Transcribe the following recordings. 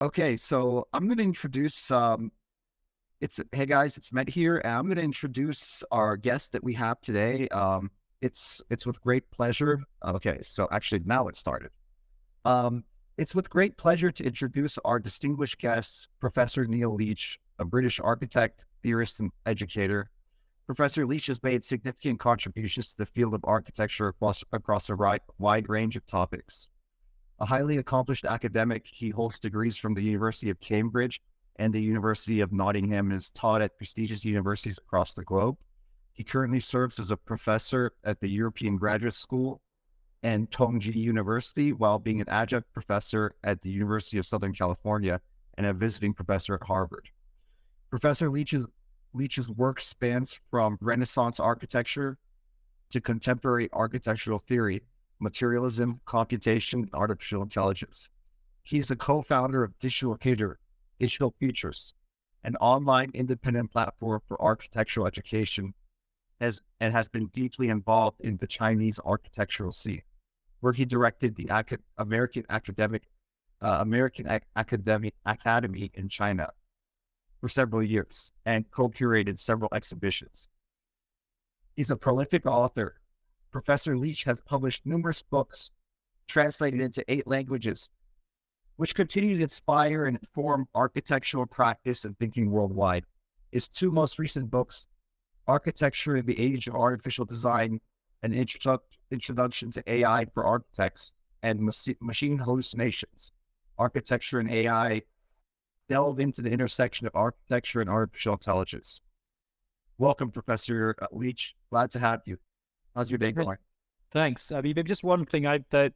Okay, so I'm going to introduce. It's Hey guys, it's Met here, and I'm going to introduce our guest that we have today. It's with great pleasure. Okay, so actually now it started. Um, it's with great pleasure to introduce our distinguished guest, Professor Neil Leach, a British architect, theorist, and educator. Professor Leach has made significant contributions to the field of architecture across a wide range of topics. A highly accomplished academic, he holds degrees from the University of Cambridge and the University of Nottingham and is taught at prestigious universities across the globe. He currently serves as a professor at the European Graduate School and Tongji University, while being an adjunct professor at the University of Southern California and a visiting professor at Harvard. Professor Leach's work spans from Renaissance architecture to contemporary architectural theory, materialism, computation, and artificial intelligence. He's a co-founder of Digital Futures, an online independent platform for architectural education, and has been deeply involved in the Chinese architectural scene, where he directed the American Academy in China for several years and co-curated several exhibitions. He's a prolific author. Professor Leach has published numerous books translated into 8 languages, which continue to inspire and inform architectural practice and thinking worldwide. His 2 most recent books, Architecture in the Age of Artificial Design, an Introduction to AI for Architects, and Machine Hallucinations, Architecture and AI, delve into the intersection of architecture and artificial intelligence. Welcome, Professor Leach. Glad to have you. How's your day going? Thanks. I mean, maybe just one thing. The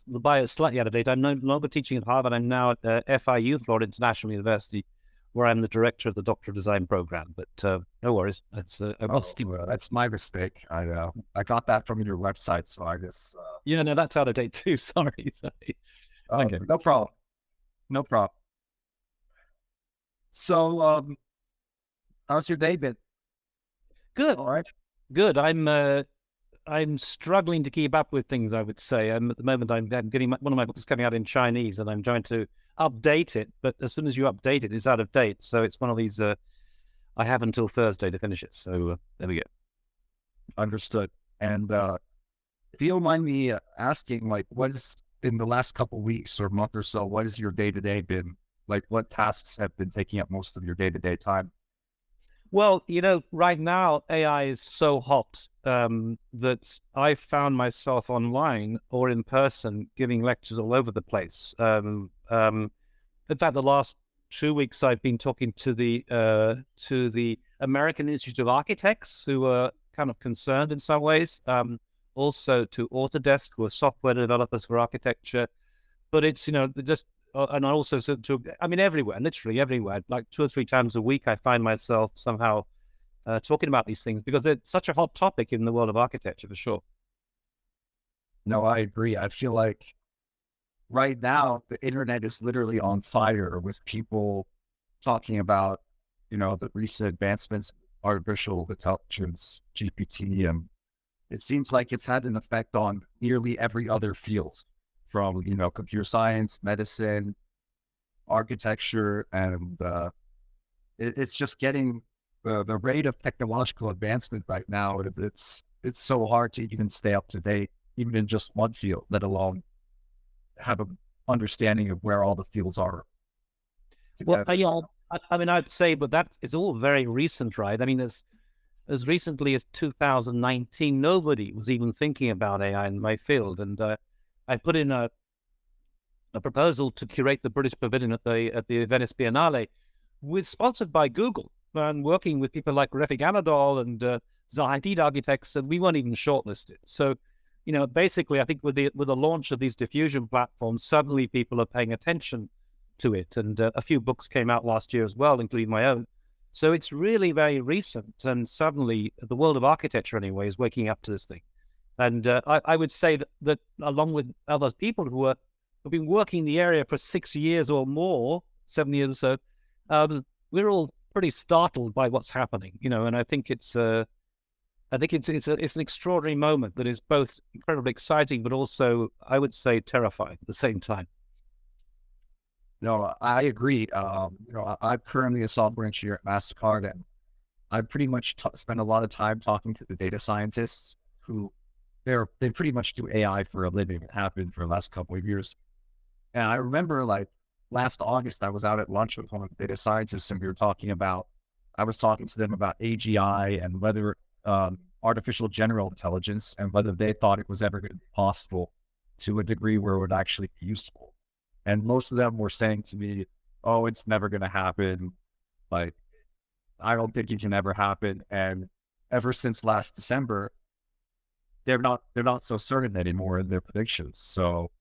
bio is slightly out of date. I'm no longer teaching at Harvard. I'm now at FIU, Florida International University, where I'm the director of the Doctor of Design program. But no worries. That's my mistake. I got that from your website, so I guess. Yeah, no, that's out of date too. Sorry. Okay. No problem. No problem. So, how's your day been? Good. All right. Good. I'm struggling to keep up with things, I would say. At the moment, I'm getting one of my books coming out in Chinese, and I'm trying to update it. But as soon as you update it, it's out of date. So it's one of these. I have until Thursday to finish it. So there we go. Understood. And if you don't mind me asking, like, what is in the last couple of weeks or month or so? What has your day to day been like? What tasks have been taking up most of your day to day time? Well, right now AI is so hot that I found myself online or in person giving lectures all over the place. In fact, the last 2 weeks I've been talking to the American Institute of Architects, who are kind of concerned in some ways. Also to Autodesk, who are software developers for architecture. But it's just and I also said everywhere, literally everywhere, like 2 or 3 times a week, I find myself somehow talking about these things because it's such a hot topic in the world of architecture, for sure. No, I agree. I feel like right now the internet is literally on fire with people talking about, the recent advancements in artificial intelligence, GPT, and it seems like it's had an effect on nearly every other field, from computer science, medicine, architecture, and it's just getting the rate of technological advancement right now. It's so hard to even stay up to date, even in just one field, let alone have an understanding of where all the fields are. Well, I'd say, but that is all very recent, right? I mean, as recently as 2019, nobody was even thinking about AI in my field, and I put in a proposal to curate the British Pavilion at the Venice Biennale, sponsored by Google, and working with people like Refik Anadol and Zahidid architects, and we weren't even shortlisted. So, basically, I think with the launch of these diffusion platforms, suddenly people are paying attention to it, and a few books came out last year as well, including my own. So it's really very recent, and suddenly the world of architecture, anyway, is waking up to this thing. And I would say that along with other people who've been working in the area for 6 years or more, 7 years or so, we're all pretty startled by what's happening, and I think it's an extraordinary moment that is both incredibly exciting, but also, I would say, terrifying at the same time. No, I agree. I'm currently a software engineer at Mastercard, and I pretty much spend a lot of time talking to the data scientists who they pretty much do AI for a living. It happened for the last couple of years. And I remember like last August, I was out at lunch with one of the data scientists, and I was talking to them about AGI and whether artificial general intelligence and whether they thought it was ever going to be possible to a degree where it would actually be useful. And most of them were saying to me, "Oh, it's never going to happen. Like, I don't think it can ever happen." And ever since last December, they're not so certain anymore in their predictions. So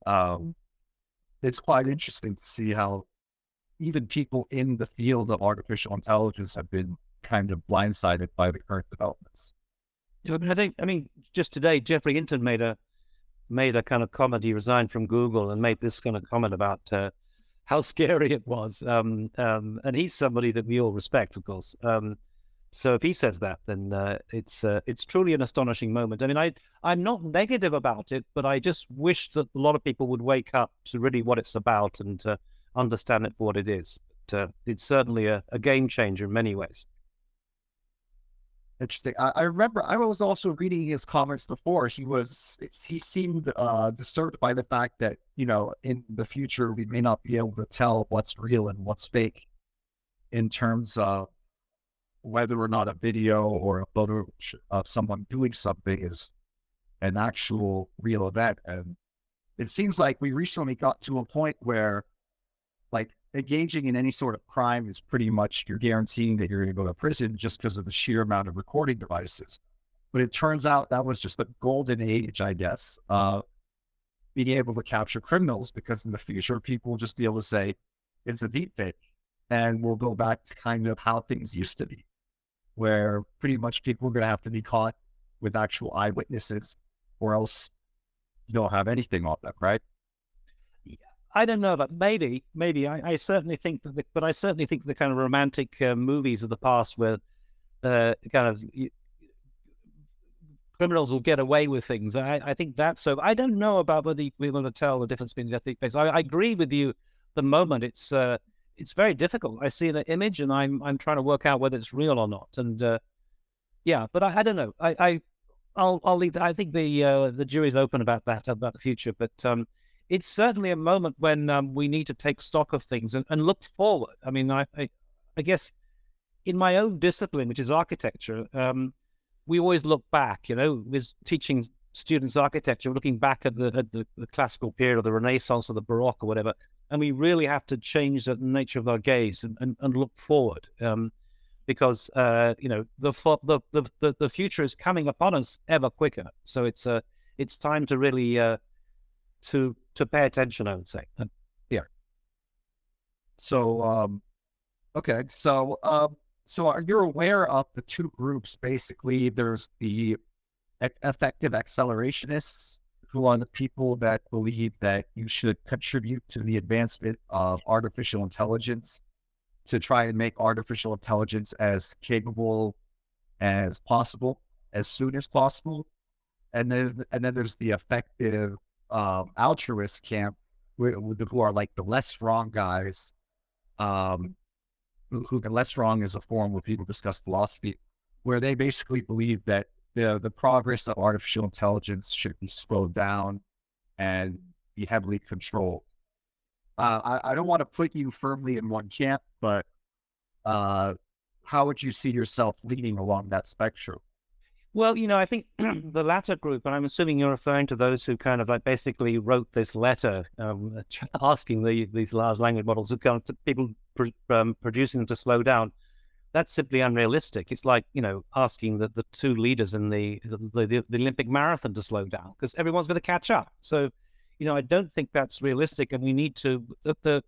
um, it's quite interesting to see how even people in the field of artificial intelligence have been kind of blindsided by the current developments. Yeah, but I mean, just today, Jeffrey Hinton made a kind of comment. He resigned from Google and made this kind of comment about how scary it was. And he's somebody that we all respect, of course. So if he says that, then it's truly an astonishing moment. I mean, I'm not negative about it, but I just wish that a lot of people would wake up to really what it's about and understand it for what it is. But, it's certainly a game changer in many ways. Interesting. I remember I was also reading his comments before. He seemed disturbed by the fact that, in the future, we may not be able to tell what's real and what's fake in terms of whether or not a video or a photo of someone doing something is an actual real event. And it seems like we recently got to a point where like engaging in any sort of crime is pretty much you're guaranteeing that you're going to go to prison just because of the sheer amount of recording devices. But it turns out that was just the golden age, I guess, of being able to capture criminals, because in the future, people will just be able to say it's a deep fake, and we'll go back to kind of how things used to be, where pretty much people are going to have to be caught with actual eyewitnesses, or else you don't have anything on them, right? I don't know, but maybe I certainly think but I certainly think the kind of romantic movies of the past where kind of criminals will get away with things. I think that's so. I don't know about whether we're going to tell the difference between deep fakes. I agree with you. The moment it's very difficult. I see the image and I'm trying to work out whether it's real or not. And yeah, but I don't know. I'll leave that. I think the jury's open about that, about the future. But it's certainly a moment when we need to take stock of things and look forward. I mean, I guess in my own discipline, which is architecture, we always look back. With teaching students architecture, looking back at the classical period or the Renaissance or the Baroque or whatever, and we really have to change the nature of our gaze and look forward. Because the future is coming upon us ever quicker. So it's time to really to pay attention, I would say. Yeah. So okay, so you're aware of the two groups. Basically, there's the effective accelerationists, who are the people that believe that you should contribute to the advancement of artificial intelligence to try and make artificial intelligence as capable as possible, as soon as possible. And then there's the effective altruist camp, who are like the less wrong guys, who less wrong is a forum where people discuss philosophy, where they basically believe that the progress of artificial intelligence should be slowed down and be heavily controlled. I don't want to put you firmly in one camp, but how would you see yourself leaning along that spectrum? Well, I think the latter group, and I'm assuming you're referring to those who kind of like basically wrote this letter asking these large language models, who kind of people producing them to slow down. That's simply unrealistic. It's like, asking the two leaders in the Olympic marathon to slow down, because everyone's going to catch up. So, I don't think that's realistic, and we need to the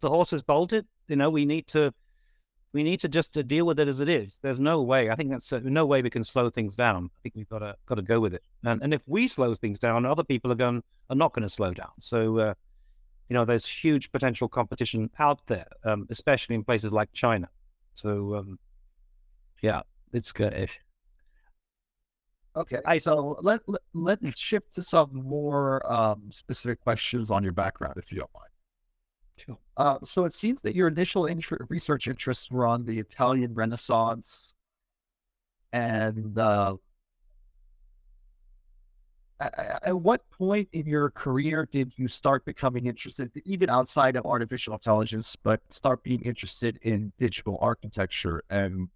horse is bolted. We need to just deal with it as it is. There's no way. I think that's no way we can slow things down. I think we've got to go with it. And if we slow things down, other people are not going to slow down. So there's huge potential competition out there, especially in places like China. So yeah, it's good. Okay, so let's shift to some more specific questions on your background, if you don't mind. Sure. So it seems that your initial research interests were on the Italian Renaissance, and at what point in your career did you start becoming interested, even outside of artificial intelligence, but start being interested in digital architecture and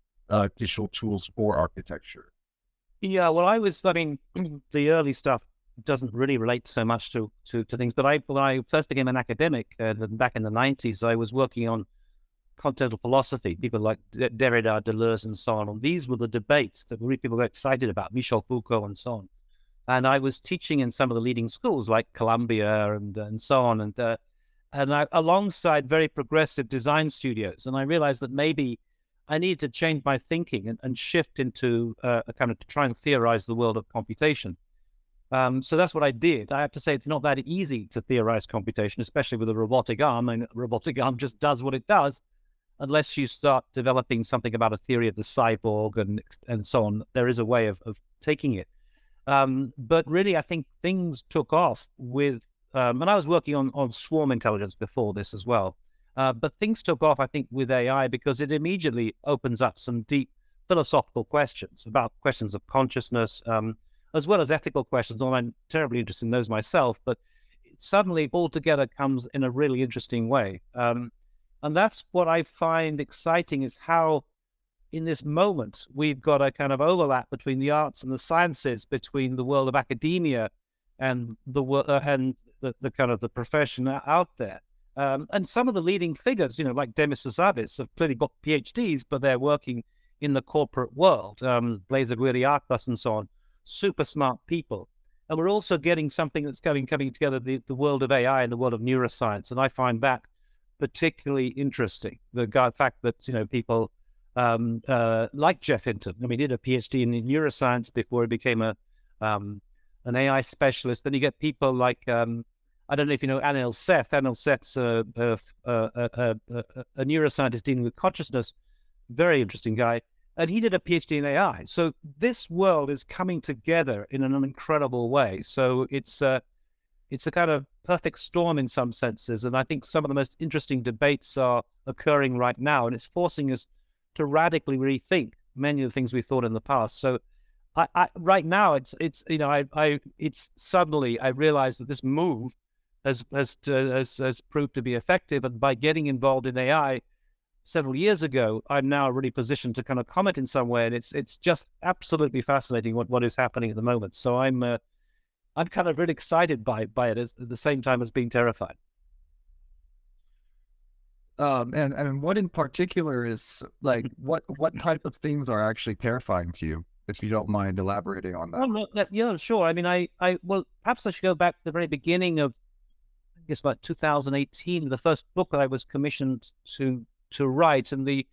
digital tools for architecture? Yeah, well, I mean, the early stuff doesn't really relate so much to things, but when I first became an academic back in the 90s, I was working on continental philosophy, people like Derrida, Deleuze, and so on. And these were the debates that really people got excited about, Michel Foucault and so on. And I was teaching in some of the leading schools like Columbia and so on, and alongside very progressive design studios. And I realized that maybe I needed to change my thinking and shift into a kind of to try and theorize the world of computation. So that's what I did. I have to say it's not that easy to theorize computation, especially with a robotic arm. And a robotic arm just does what it does, unless you start developing something about a theory of the cyborg and so on. There is a way of taking it. But really, I think things took off with, and I was working on swarm intelligence before this as well. But things took off, I think, with AI because it immediately opens up some deep philosophical questions about questions of consciousness, as well as ethical questions. And I'm terribly interested in those myself, but it suddenly altogether comes in a really interesting way. And that's what I find exciting is how in this moment, we've got a kind of overlap between the arts and the sciences, between the world of academia and the kind of the profession out there. And some of the leading figures, like Demis Hassabis, have clearly got PhDs, but they're working in the corporate world. Blaise Aguirre-Arcas and so on, super smart people. And we're also getting something that's coming together, the world of AI and the world of neuroscience. And I find that particularly interesting. The fact that, people like Jeff Hinton. I mean, he did a PhD in neuroscience before he became an AI specialist. Then you get people like, I don't know if you know Anil Seth. Anil Seth's a neuroscientist dealing with consciousness. Very interesting guy. And he did a PhD in AI. So this world is coming together in an incredible way. So it's a kind of perfect storm in some senses. And I think some of the most interesting debates are occurring right now. And it's forcing us to radically rethink many of the things we thought in the past. So, right now, it's suddenly I realize that this move has proved to be effective, and by getting involved in AI several years ago, I'm now really positioned to kind of comment in some way, and it's just absolutely fascinating what is happening at the moment. So I'm kind of really excited by it at the same time as being terrified. And what in particular is like what type of things are actually terrifying to you, if you don't mind elaborating on Oh, that? no, yeah, sure. I mean, well, perhaps I should go back to the very beginning of, I guess, about 2018, the first book that I was commissioned to write, and the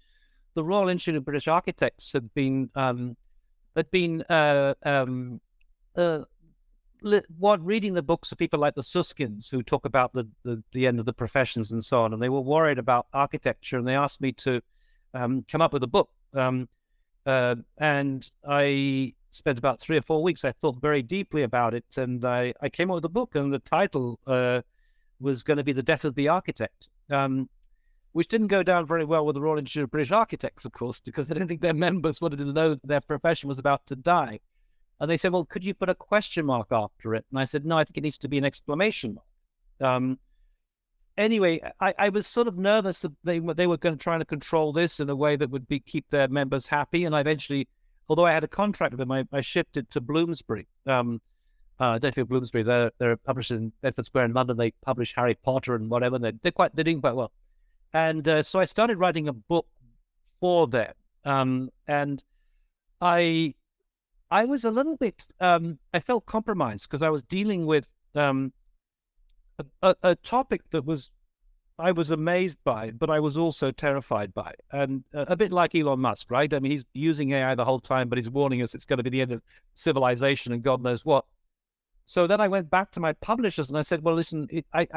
Royal Institute of British Architects had been reading the books of people like the Suskins who talk about the end of the professions and so on, and they were worried about architecture, and they asked me to come up with a book. And I spent about 3 or 4 weeks. I thought very deeply about it, and I came up with a book, and the title was going to be The Death of the Architect, which didn't go down very well with the Royal Institute of British Architects, of course, because I didn't think their members wanted to know that their profession was about to die. And they said, well, could you put a question mark after it? And I said, no, I think it needs to be an exclamation mark. Anyway, I was sort of nervous that they were going to try to control this in a way that would keep their members happy. And I eventually, although I had a contract with them, I shifted to Bloomsbury. I don't know if you're Bloomsbury, they're published in Bedford Square in London. They publish Harry Potter and whatever. They're doing quite well. And so I started writing a book for them. And I was a little bit, I felt compromised because I was dealing with a topic that I was amazed by, but I was also terrified by. And a bit like Elon Musk, right? I mean, he's using AI the whole time, but he's warning us it's going to be the end of civilization and God knows what. So then I went back to my publishers and I said, well, listen, I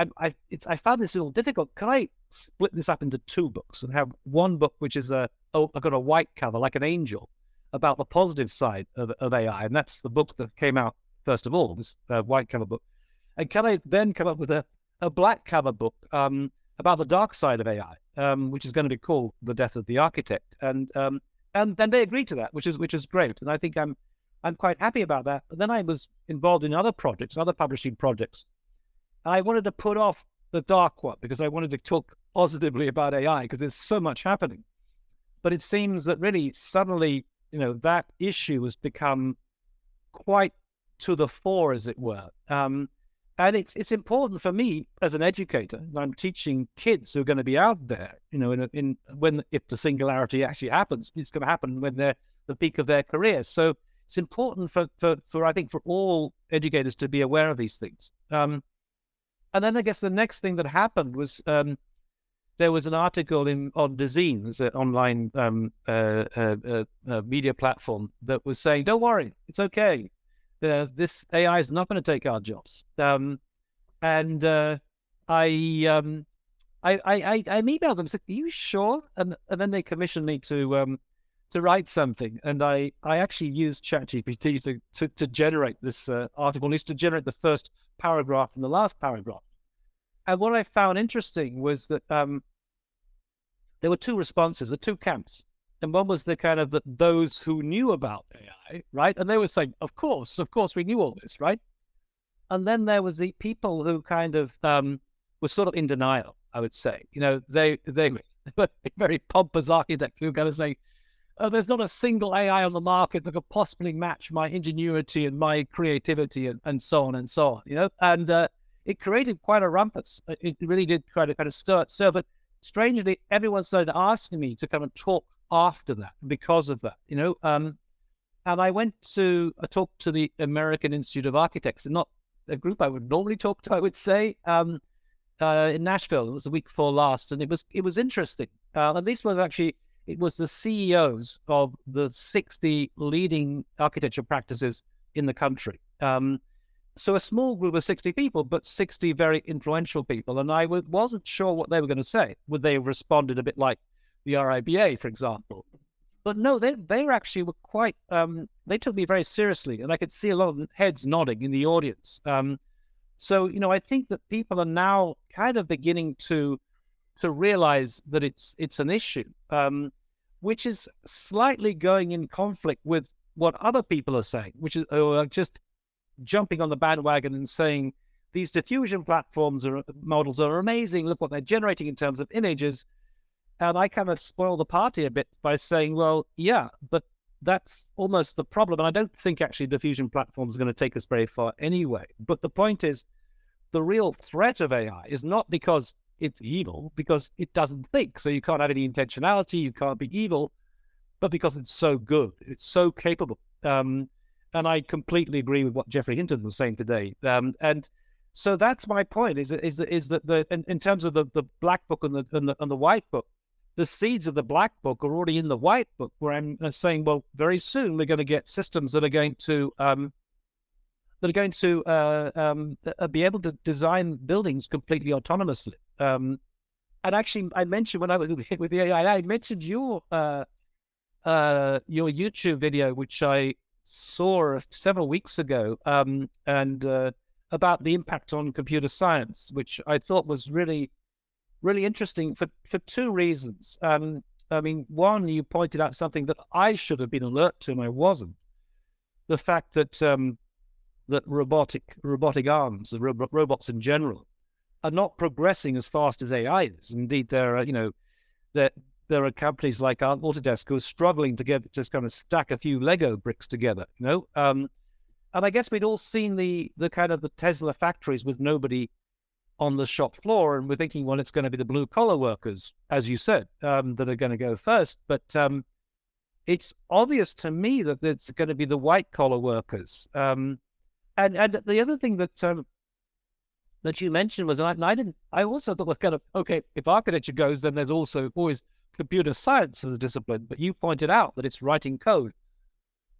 found this a little difficult. Can I split this up into 2 books and have one book, which is I've got a white cover, like an angel, about the positive side of AI. And that's the book that came out first of all, this white cover book. And can I then come up with a black cover book about the dark side of AI, which is going to be called The Death of the Architect. And then they agreed to that, which is great. And I think I'm quite happy about that. But then I was involved in other projects, other publishing projects. I wanted to put off the dark one because I wanted to talk positively about AI because there's so much happening. But it seems that really suddenly, that issue has become quite to the fore, as it were. And it's important for me as an educator. I'm teaching kids who are going to be out there, if the singularity actually happens, it's going to happen when they're the peak of their career. So it's important for I think for all educators to be aware of these things. And then I guess the next thing that happened was there was an article on Dezeen, it's an online media platform, that was saying, "Don't worry, it's okay. This AI is not going to take our jobs." I emailed them and said, "Are you sure?" And then they commissioned me to write something, and I actually used ChatGPT to generate this article, at least to generate the first paragraph and the last paragraph. And what I found interesting was that there were two responses, the two camps. And one was the kind of those who knew about AI, right? And they were saying, of course, we knew all this, right? And then there was the people who kind of were sort of in denial, I would say. They were very pompous architects who were going to say, "Oh, there's not a single AI on the market that could possibly match my ingenuity and my creativity and so on and so on." And it created quite a rumpus. It really did try to kind of stir. But strangely, everyone started asking me to come and talk after that because of that, and I talked to the American Institute of Architects, and not a group I would normally talk to, I would say, in Nashville. It was the week before last, and it was interesting. And this was actually, it was the CEOs of the 60 leading architecture practices in the country. So a small group of 60 people, but 60 very influential people. And I wasn't sure what they were going to say. Would they have responded a bit like the RIBA, for example? But no, they actually were quite, they took me very seriously, and I could see a lot of heads nodding in the audience. So, I think that people are now kind of beginning to realize that it's an issue, which is slightly going in conflict with what other people are saying, which is just jumping on the bandwagon and saying these diffusion models are amazing. Look what they're generating in terms of images. And I kind of spoil the party a bit by saying, well, yeah, but that's almost the problem. And I don't think actually diffusion platforms are going to take us very far anyway. But the point is, the real threat of AI is not because it's evil, because it doesn't think. So you can't have any intentionality, you can't be evil, but because it's so good, it's so capable. And I completely agree with what Geoffrey Hinton was saying today. And so that's my point: is that in terms of the black book and the white book, the seeds of the black book are already in the white book, where I'm saying, well, very soon we're going to get systems that are going to be able to design buildings completely autonomously. And actually, I mentioned when I was with the AI, I mentioned your YouTube video, which I saw several weeks ago, and about the impact on computer science, which I thought was really, really interesting for two reasons. One, you pointed out something that I should have been alert to, and I wasn't. The fact that that robotic arms, robots in general, are not progressing as fast as AI is. Indeed, there are companies like Autodesk who are struggling to just kind of stack a few Lego bricks together, and I guess we'd all seen the kind of the Tesla factories with nobody on the shop floor, and we're thinking, well, it's going to be the blue collar workers, as you said, that are going to go first. But it's obvious to me that it's going to be the white collar workers. And the other thing that you mentioned was, I also thought, well, kind of, okay, if architecture goes, then there's also always computer science as a discipline, but you pointed out that it's writing code.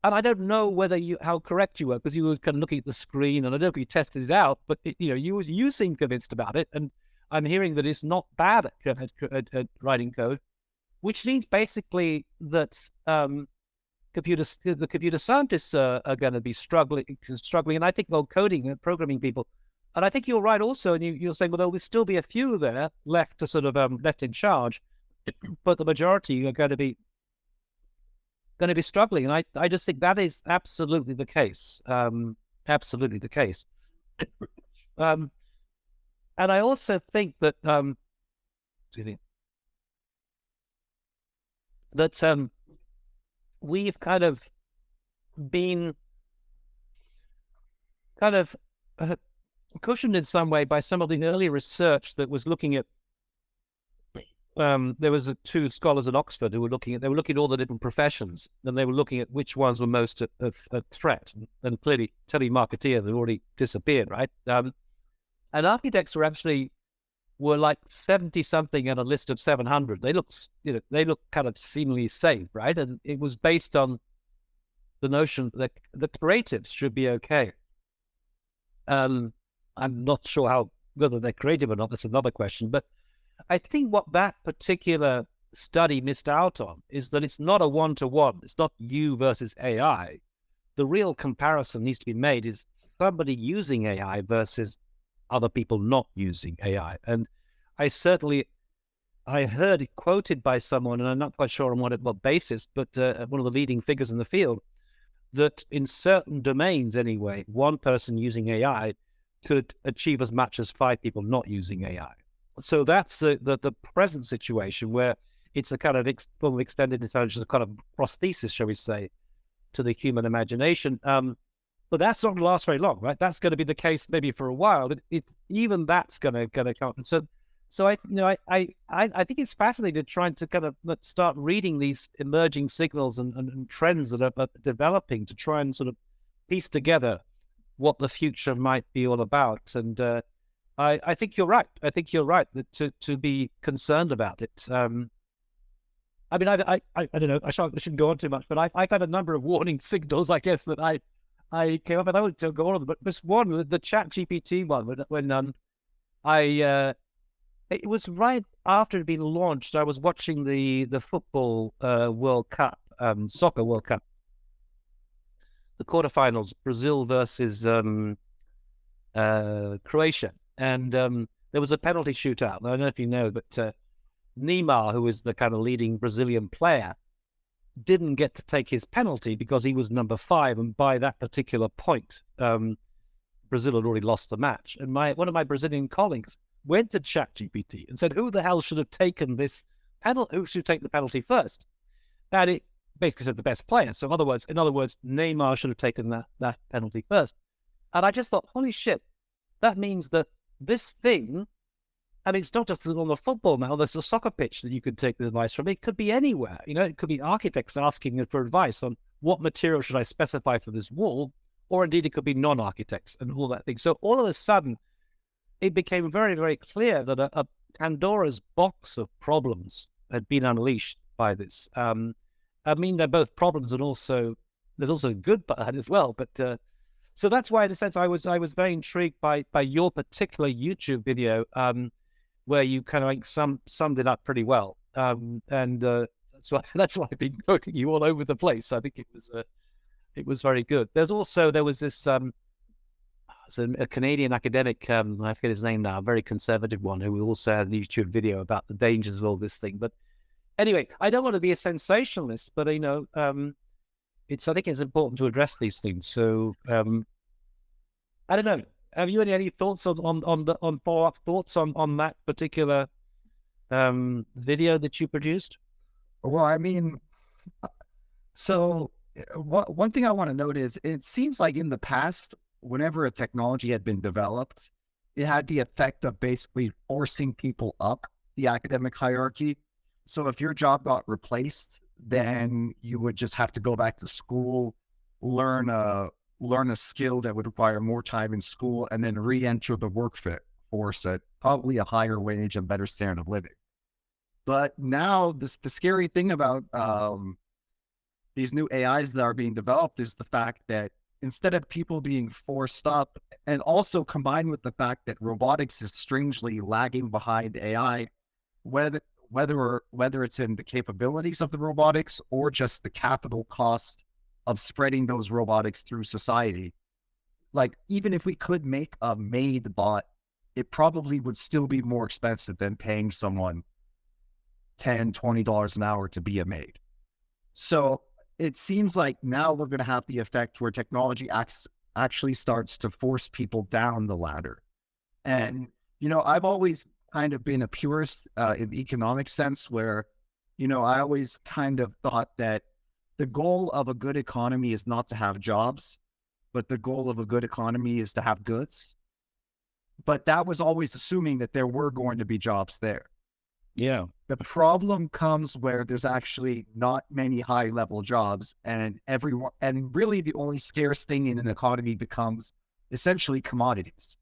And I don't know how correct you were, because you were kind of looking at the screen, and I don't know if you tested it out, but you seem convinced about it, and I'm hearing that it's not bad at writing code, which means basically that the computer scientists are going to be struggling, and I think coding and programming people And I think you're right also, and you're saying, well, there'll still be a few there left to sort of left in charge, but the majority are going to be struggling. And I just think that is absolutely the case. Absolutely the case. Um, and I also think that excuse me, that we've kind of been kind of cushioned in some way by some of the early research that was looking at. There was two scholars at Oxford who were looking at all the different professions, and they were looking at which ones were most at threat. And clearly, telemarketer had already disappeared, right? And architects were like 70 something on a list of 700. They look kind of seemingly safe, right? And it was based on the notion that the creatives should be okay. I'm not sure whether they're creative or not. That's another question. But I think what that particular study missed out on is that it's not a one-to-one. It's not you versus AI. The real comparison needs to be made is somebody using AI versus other people not using AI. And I heard it quoted by someone, and I'm not quite sure on what basis, but one of the leading figures in the field, that in certain domains anyway, one person using AI could achieve as much as 5 people not using AI. So that's the present situation, where it's a kind of form of extended intelligence, a kind of prosthesis, shall we say, to the human imagination. But that's not going to last very long, right? That's going to be the case maybe for a while. Even that's going to come. So I think it's fascinating trying to kind of start reading these emerging signals and trends that are developing to try and sort of piece together what the future might be all about. And I think you're right. I think you're right that to be concerned about it. I mean, I don't know. I shouldn't go on too much, but I've had a number of warning signals, I guess, that I came up and I won't go on. But this one, the ChatGPT one, when it was right after it had been launched. I was watching the football World Cup, soccer World Cup, the quarterfinals, Brazil versus Croatia. And there was a penalty shootout. I don't know if you know, but Neymar, who is the kind of leading Brazilian player, didn't get to take his penalty because he was number 5. And by that particular point, Brazil had already lost the match. And one of my Brazilian colleagues went to ChatGPT and said, who the hell should have taken this penalty? Who should take the penalty first? And it basically said the best player. So in other words, Neymar should have taken that penalty first. And I just thought, holy shit, that means that this thing, and it's not just on the football now, there's a soccer pitch that you could take the advice from. It could be anywhere. It could be architects asking for advice on what material should I specify for this wall, or indeed it could be non-architects and all that thing. So all of a sudden, it became very, very clear that a Pandora's box of problems had been unleashed by this. I mean, they're both problems, and there's also a good part as well. But so that's why, in a sense, I was very intrigued by your particular YouTube video, where you kind of summed it up pretty well. And that's why I've been quoting you all over the place. I think it was very good. There was this a Canadian academic, I forget his name now, a very conservative one, who also had a YouTube video about the dangers of all this thing. But anyway, I don't want to be a sensationalist, but I think it's important to address these things. So I don't know. Have you any thoughts on follow-up thoughts on that particular video that you produced? Well, I mean, so one thing I want to note is it seems like in the past, whenever a technology had been developed, it had the effect of basically forcing people up the academic hierarchy. So if your job got replaced, then you would just have to go back to school, learn a skill that would require more time in school, and then re-enter the workforce at probably a higher wage and better standard of living. But now the scary thing about these new AIs that are being developed is the fact that instead of people being forced up, and also combined with the fact that robotics is strangely lagging behind AI, whether it's in the capabilities of the robotics or just the capital cost of spreading those robotics through society, like, even if we could make a maid bot, it probably would still be more expensive than paying someone $10, $20 an hour to be a maid. So it seems like now we're going to have the effect where technology actually starts to force people down the ladder. And, I've always kind of been a purist in the economic sense where, I always kind of thought that the goal of a good economy is not to have jobs, but the goal of a good economy is to have goods. But that was always assuming that there were going to be jobs there. Yeah. The problem comes where there's actually not many high-level jobs, and really the only scarce thing in an economy becomes essentially commodities.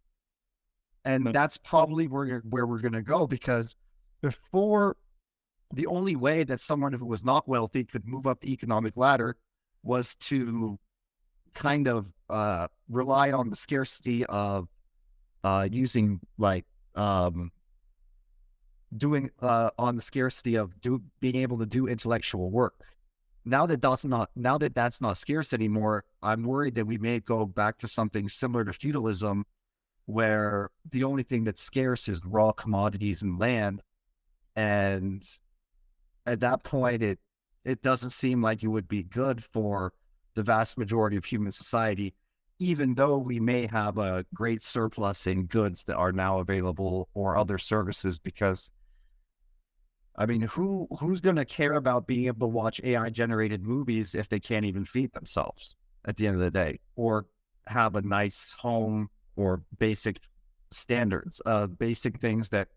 And that's probably where we're going to go, because before, the only way that someone who was not wealthy could move up the economic ladder was to kind of rely on the scarcity of using doing on the scarcity of being able to do intellectual work. Now that that's not scarce anymore, I'm worried that we may go back to something similar to feudalism, where the only thing that's scarce is raw commodities and land. And at that point, it doesn't seem like it would be good for the vast majority of human society, even though we may have a great surplus in goods that are now available or other services. Because, I mean, who's going to care about being able to watch AI generated movies if they can't even feed themselves at the end of the day, or have a nice home, or basic standards, basic things that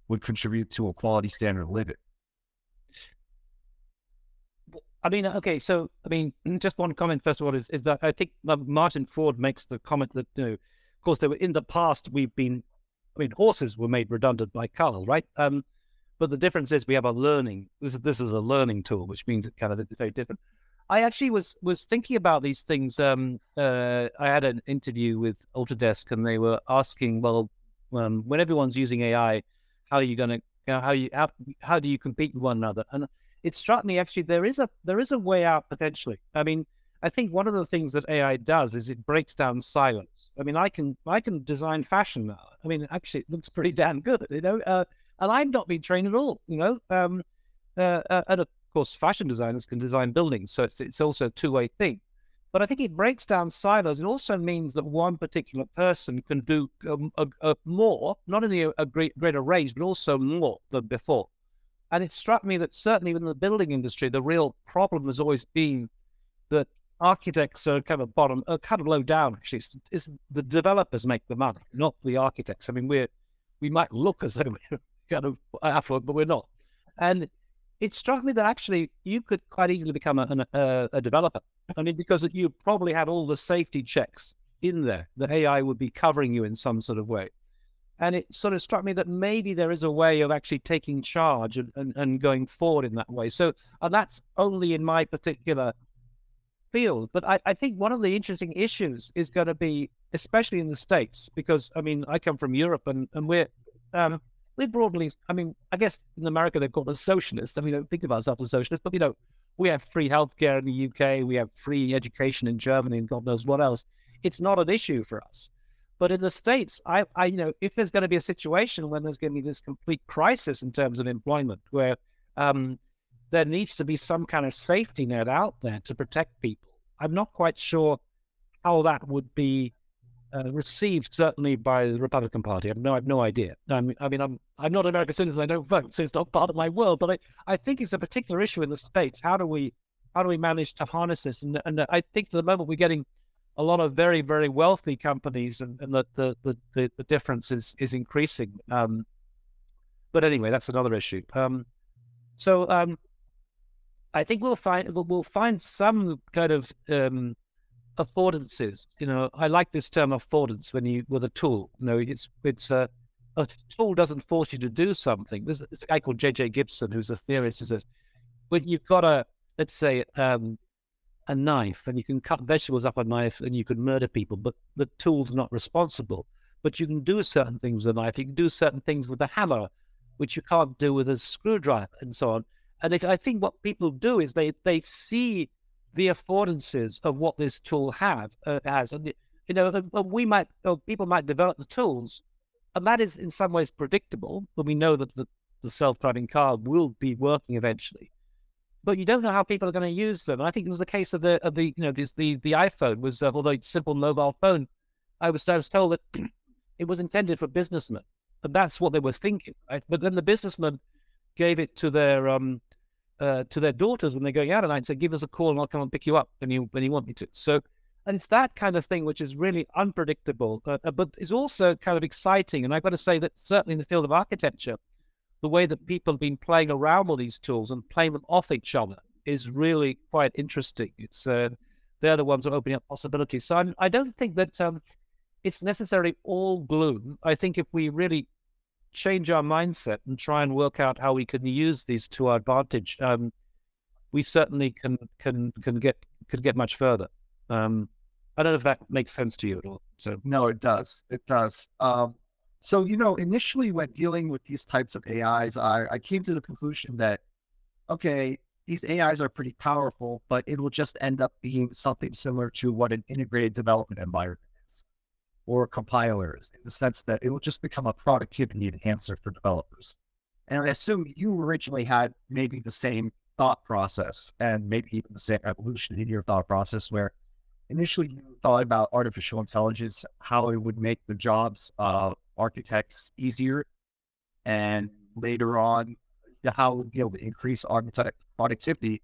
would contribute to a quality standard of living? I mean, okay, so just one comment first of all is that I think Martin Ford makes the comment that, of course, there were in the past horses were made redundant by Carl, right? But the difference is we have a learning. This is a learning tool, which means it kind of is very different. I actually was thinking about these things. I had an interview with Autodesk, and they were asking, well, when everyone's using AI, how are you going to, how do you compete with one another? And it struck me, actually, there is a way out potentially. I mean, I think one of the things that AI does is it breaks down silos. I mean, I can design fashion now. I mean, actually, it looks pretty damn good, and I've not been trained at all, and of course, fashion designers can design buildings, so it's also a two-way thing. But I think it breaks down silos. It also means that one particular person can do more, not only a greater range, but also more than before. And it struck me that certainly in the building industry, the real problem has always been that architects are kind of low down. Actually, it's the developers make the money, not the architects. I mean, we might look as though we're kind of affluent, but we're not. And it struck me that actually you could quite easily become a developer. I mean, because you probably had all the safety checks in there. The AI would be covering you in some sort of way. And it sort of struck me that maybe there is a way of actually taking charge and going forward in that way. So, and that's only in my particular field. But I think one of the interesting issues is going to be, especially in the States, because, I mean, I come from Europe, and we're broadly, I mean, I guess in America they're called us socialists. I mean, we don't think of ourselves as socialists, but, we have free healthcare in the UK, we have free education in Germany, and God knows what else. It's not an issue for us. But in the States, I if there's going to be a situation when there's going to be this complete crisis in terms of employment, where there needs to be some kind of safety net out there to protect people, I'm not quite sure how that would be received, certainly by the Republican Party. I have no idea. I mean, I'm not an American citizen. I don't vote, so it's not part of my world. But I think it's a particular issue in the States. How do we manage to harness this? And I think at the moment we're getting a lot of very, very wealthy companies, and the difference is increasing. But anyway, that's another issue. So I think we'll find some kind of affordances. I like this term affordance with a tool. It's a tool doesn't force you to do something. There's a guy called J.J. Gibson, who's a theorist, who says, well, you've got let's say, a knife, and you can cut vegetables up a knife and you can murder people, but the tool's not responsible. But you can do certain things with a knife. You can do certain things with a hammer, which you can't do with a screwdriver, and so on. And I think what people do is they see the affordances of what this tool has, and people might develop the tools, and that is in some ways predictable, but we know that the self-driving car will be working eventually. But you don't know how people are going to use them. And I think it was the case of the the iPhone was, although it's a simple mobile phone, I was told that it was intended for businessmen, and that's what they were thinking, right? But then the businessmen gave it to their daughters when they're going out at night and said, "Give us a call and I'll come and pick you up when you want me to." So, and it's that kind of thing which is really unpredictable, but is also kind of exciting. And I've got to say that certainly in the field of architecture, the way that people have been playing around with these tools and playing them off each other is really quite interesting. It's they're the ones that are opening up possibilities. So I don't think that it's necessarily all gloom. I think if we really change our mindset and try and work out how we can use these to our advantage, we certainly can get much further. I don't know if that makes sense to you at all. So No, it does. It does. So, initially when dealing with these types of AIs, I came to the conclusion that, okay, these AIs are pretty powerful, but it will just end up being something similar to what an integrated development environment is, or compilers, in the sense that it will just become a productivity enhancer for developers. And I assume you originally had maybe the same thought process and maybe even the same evolution in your thought process, where initially you thought about artificial intelligence, how it would make the jobs of architects easier, and later on, how it would be able to increase architect productivity.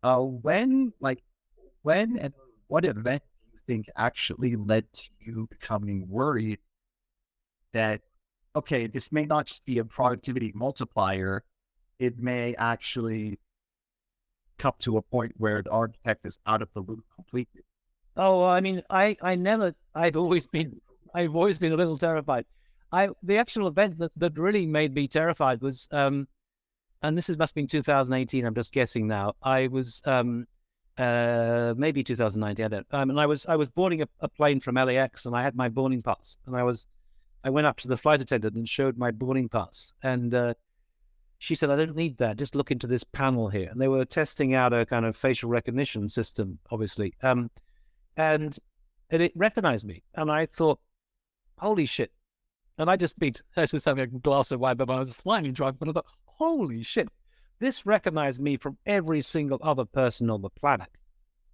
When and what event do you think actually led to you becoming worried that, okay, this may not just be a productivity multiplier, it may actually come to a point where the architect is out of the loop completely? oh, I mean, I've always been a little terrified. The actual event that really made me terrified was, and this must have been 2018. I'm just guessing now. I was maybe 2019. I don't. And I was boarding a plane from LAX, and I had my boarding pass, and I went up to the flight attendant and showed my boarding pass, and she said, "I don't need that. Just look into this panel here." And they were testing out a kind of facial recognition system, obviously. And it recognized me, and I thought, "Holy shit!" And I just was having a glass of wine, but I was slightly drunk. But I thought, "Holy shit! This recognized me from every single other person on the planet."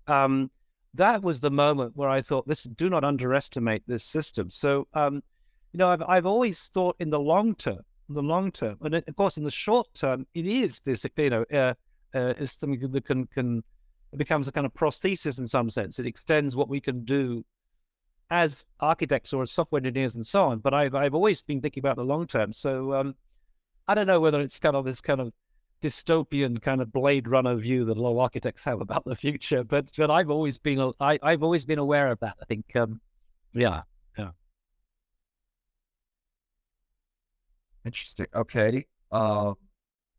That was the moment where I thought, do not underestimate this system. So, I've always thought in the long term, and of course in the short term, it is this, is something that can it becomes a kind of prosthesis in some sense. It extends what we can do as architects or as software engineers and so on. But I've always been thinking about the long term. So I don't know whether it's kind of this kind of dystopian kind of Blade Runner view that a lot of architects have about the future, but I've always been I've always been aware of that. I think yeah. Interesting. Okay.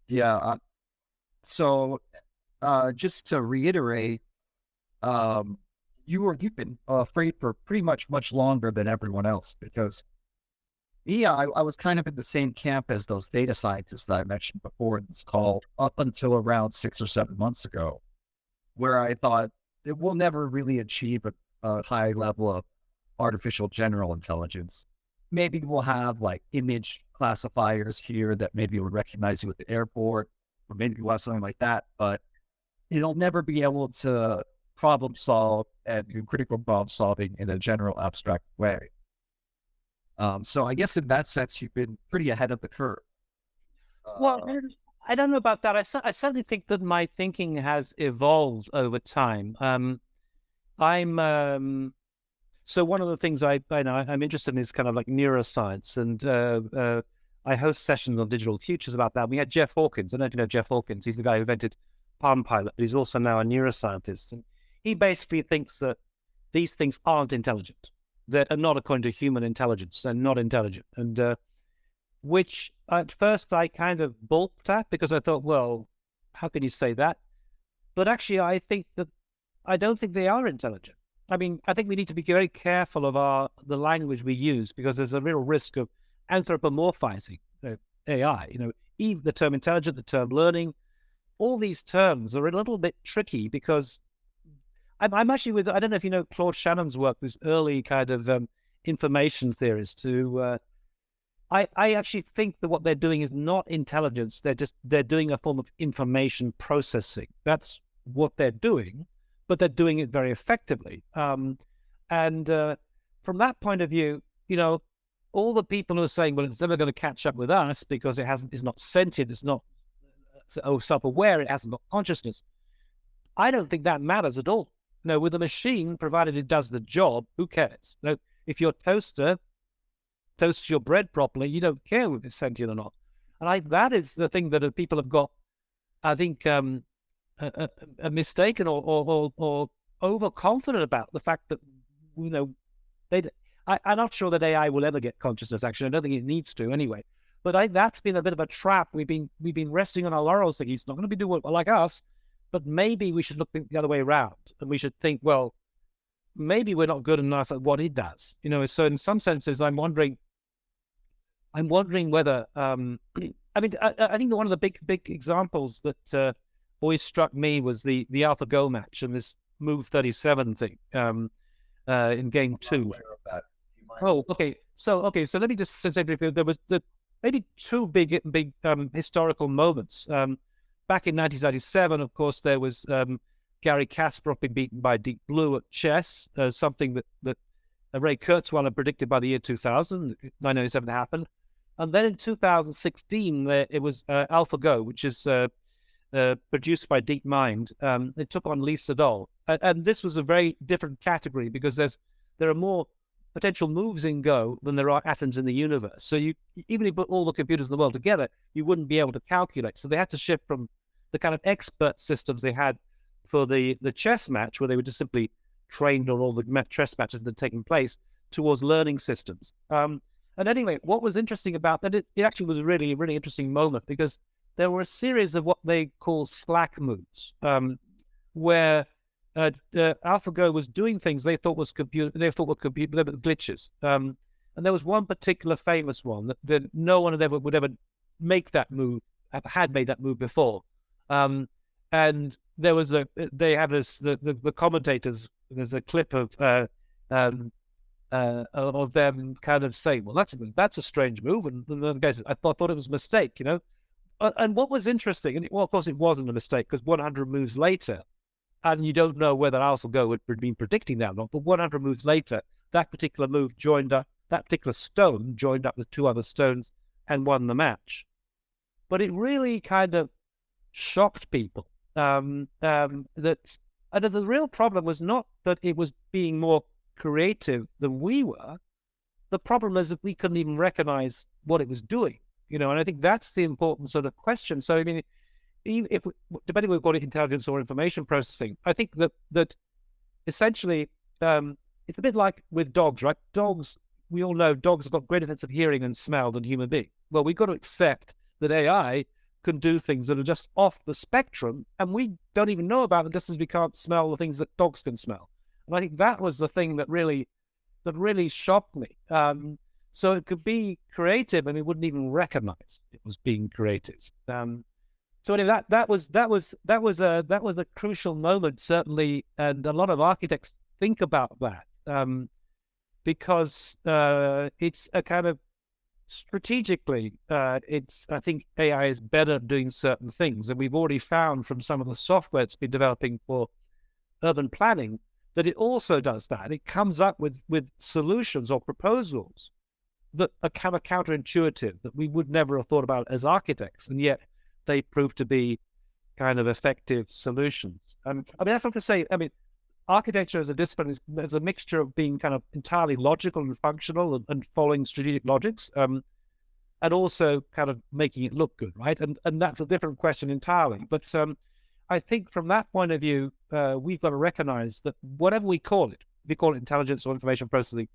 Yeah. So, just to reiterate, you've been afraid for pretty much longer than everyone else, because I was kind of in the same camp as those data scientists that I mentioned before in this call, up until around 6 or 7 months ago, where I thought it will never really achieve a high level of artificial general intelligence. Maybe we'll have like image classifiers here that maybe will recognize you at the airport, or maybe we'll have something like that, but it'll never be able to problem solve and do critical problem solving in a general abstract way. So I guess in that sense, you've been pretty ahead of the curve. Well, Uh, I don't know about that. I certainly think that my thinking has evolved over time. I'm So one of the things I know I'm interested in is kind of like neuroscience, and I host sessions on digital futures about that. We had Jeff Hawkins. I don't know if you know Jeff Hawkins. He's the guy who invented Palm Pilot, but he's also now a neuroscientist, and he basically thinks that these things aren't intelligent, that are not according to human intelligence. They're not intelligent, and which at first I kind of balked at, because I thought, well, how can you say that? But actually, I don't think they are intelligent. I mean, I think we need to be very careful of the language we use, because there's a real risk of anthropomorphizing AI. Even the term intelligent, the term learning, all these terms are a little bit tricky, because I'm actually with, I don't know if you know Claude Shannon's work, this early kind of information theories I actually think that what they're doing is not intelligence. They're doing a form of information processing. That's what they're doing, but they're doing it very effectively. And from that point of view, all the people who are saying, well, it's never going to catch up with us because it's not sentient, it's not self-aware, it hasn't got consciousness. I don't think that matters at all. With a machine, provided it does the job, who cares? If your toaster toasts your bread properly, you don't care if it's sentient or not. And that is the thing that people have got, I think, a mistaken or overconfident about the fact that, I'm not sure that AI will ever get consciousness. Actually, I don't think it needs to anyway. But that's been a bit of a trap. We've been resting on our laurels, thinking it's not going to be doing like us. But maybe we should look the other way around, and we should think, well, maybe we're not good enough at what it does. So in some senses, I'm wondering whether, I think that one of the big examples that always struck me was the AlphaGo match and this move 37 thing in game 2. Oh, okay. So let me just say there was maybe two big historical moments. Back in 1997, of course, there was Gary Kasparov being beaten by Deep Blue at chess, something that Ray Kurzweil had predicted by the year 2000, 1997 happened. And then in 2016, it was AlphaGo, which is produced by DeepMind. It took on Lee Sedol. And this was a very different category because there are more potential moves in Go than there are atoms in the universe. So even if you put all the computers in the world together, you wouldn't be able to calculate. So they had to shift from the kind of expert systems they had for the chess match, where they were just simply trained on all the chess matches that had taken place, towards learning systems. And anyway, what was interesting about that, it actually was a really, really interesting moment, because there were a series of what they call slack moves, where AlphaGo was doing things they thought were glitches. And there was one particular famous one that no one would ever make that move, had made that move before. And there was the commentators. There's a clip of them kind of saying, "Well, that's a strange move," and the guy said, "I thought it was a mistake," And what was interesting, and of course it wasn't a mistake, because 100 moves later, and you don't know whether AlphaGo had been predicting that or not, but 100 moves later, that particular move joined up, that particular stone joined up with two other stones and won the match. But it really kind of shocked people that the real problem was not that it was being more creative than we were. The problem is that we couldn't even recognize what it was doing, and I think that's the important sort of question. So, I mean, if depending on whether we call it intelligence or information processing, I think that essentially it's a bit like with dogs, right? Dogs, we all know dogs have got greater sense of hearing and smell than human beings. Well, we've got to accept that AI can do things that are just off the spectrum, and we don't even know about them, just as we can't smell the things that dogs can smell. And I think that was the thing that really shocked me. So it could be creative, and we wouldn't even recognize it was being creative. So anyway, that was a crucial moment, certainly, and a lot of architects think about that because it's a kind of strategically, I think AI is better at doing certain things, and we've already found from some of the software it's been developing for urban planning that it also does that. It comes up with solutions or proposals that are kind of counterintuitive, that we would never have thought about as architects, and yet they prove to be kind of effective solutions. I mean, that's what to say. I mean, architecture as a discipline is a mixture of being kind of entirely logical and functional and following strategic logics, and also kind of making it look good, right? And that's a different question entirely. But I think from that point of view, we've got to recognize that whatever we call it, if we call it intelligence or information processing,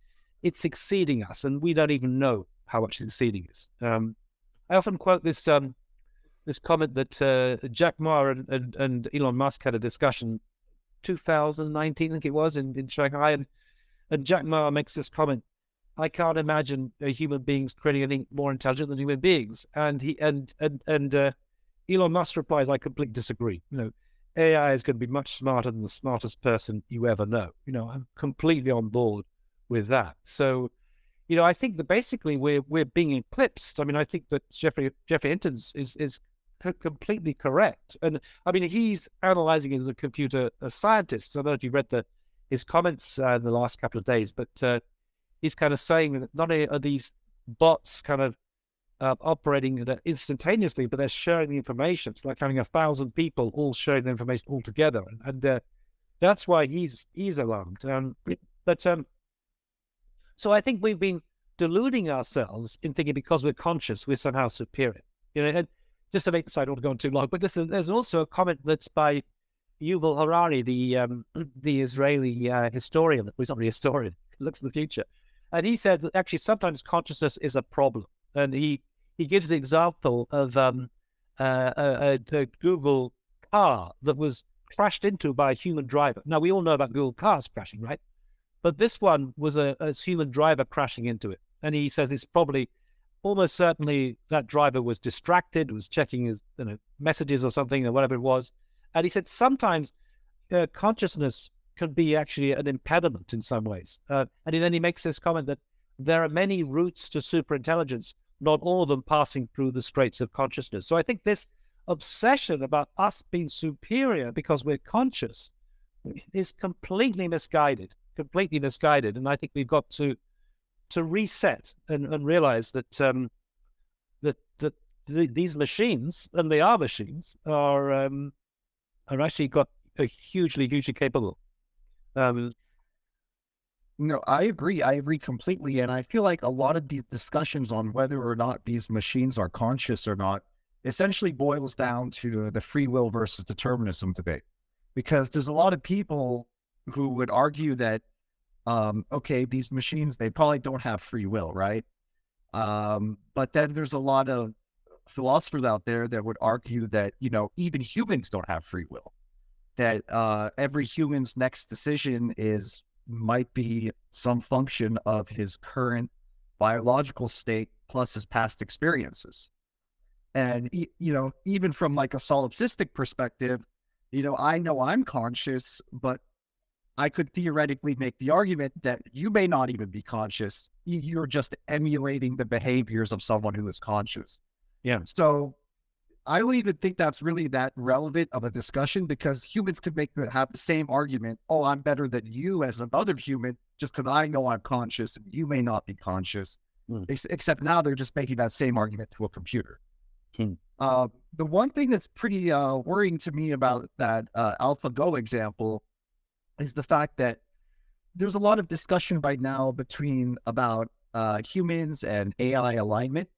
it's exceeding us, and we don't even know how much it's exceeding us. I often quote this comment that Jack Ma and Elon Musk had a discussion 2019, I think it was, in Shanghai, and Jack Ma makes this comment: "I can't imagine human beings creating anything more intelligent than human beings." And Elon Musk replies, "I completely disagree. AI is going to be much smarter than the smartest person you ever know. I'm completely on board with that. So, I think that basically we're being eclipsed. I mean, I think that Jeffrey Hinton's is completely correct. And I mean, he's analyzing it as a computer scientist. I don't know if you read his comments in the last couple of days, but he's kind of saying that not only are these bots kind of operating instantaneously, but they're sharing the information. It's like having 1,000 people all sharing the information all together, and that's why he's alarmed. But so I think we've been deluding ourselves in thinking because we're conscious, we're somehow superior. And just to make this, I don't want to go on too long, but there's also a comment that's by Yuval Harari, the Israeli historian. Well, he's not really a historian, he looks in the future. And he said that actually sometimes consciousness is a problem. And he gives the example of a Google car that was crashed into by a human driver. Now, we all know about Google cars crashing, right? But this one was a human driver crashing into it. And he says it's probably almost certainly that driver was distracted, was checking his messages or something or whatever it was. And he said sometimes consciousness can be actually an impediment in some ways. And then he makes this comment that there are many routes to superintelligence, not all of them passing through the straits of consciousness. So I think this obsession about us being superior because we're conscious is completely misguided. And I think we've got to reset and realize that these machines, and they are machines, are actually got a hugely capable. No, I agree. I agree completely. And I feel like a lot of these discussions on whether or not these machines are conscious or not essentially boils down to the free will versus determinism debate. Because there's a lot of people who would argue that, okay, these machines, they probably don't have free will, right? But then there's a lot of philosophers out there that would argue that, even humans don't have free will. That every human's next decision might be some function of his current biological state plus his past experiences. And, even from like a solipsistic perspective, I know I'm conscious, but I could theoretically make the argument that you may not even be conscious. You're just emulating the behaviors of someone who is conscious. Yeah. So I don't even think that's really that relevant of a discussion, because humans could have the same argument. Oh, I'm better than you as another human just because I know I'm conscious and you may not be conscious. Except now they're just making that same argument to a computer. The one thing that's pretty worrying to me about that AlphaGo example is the fact that there's a lot of discussion right now about humans and AI alignment,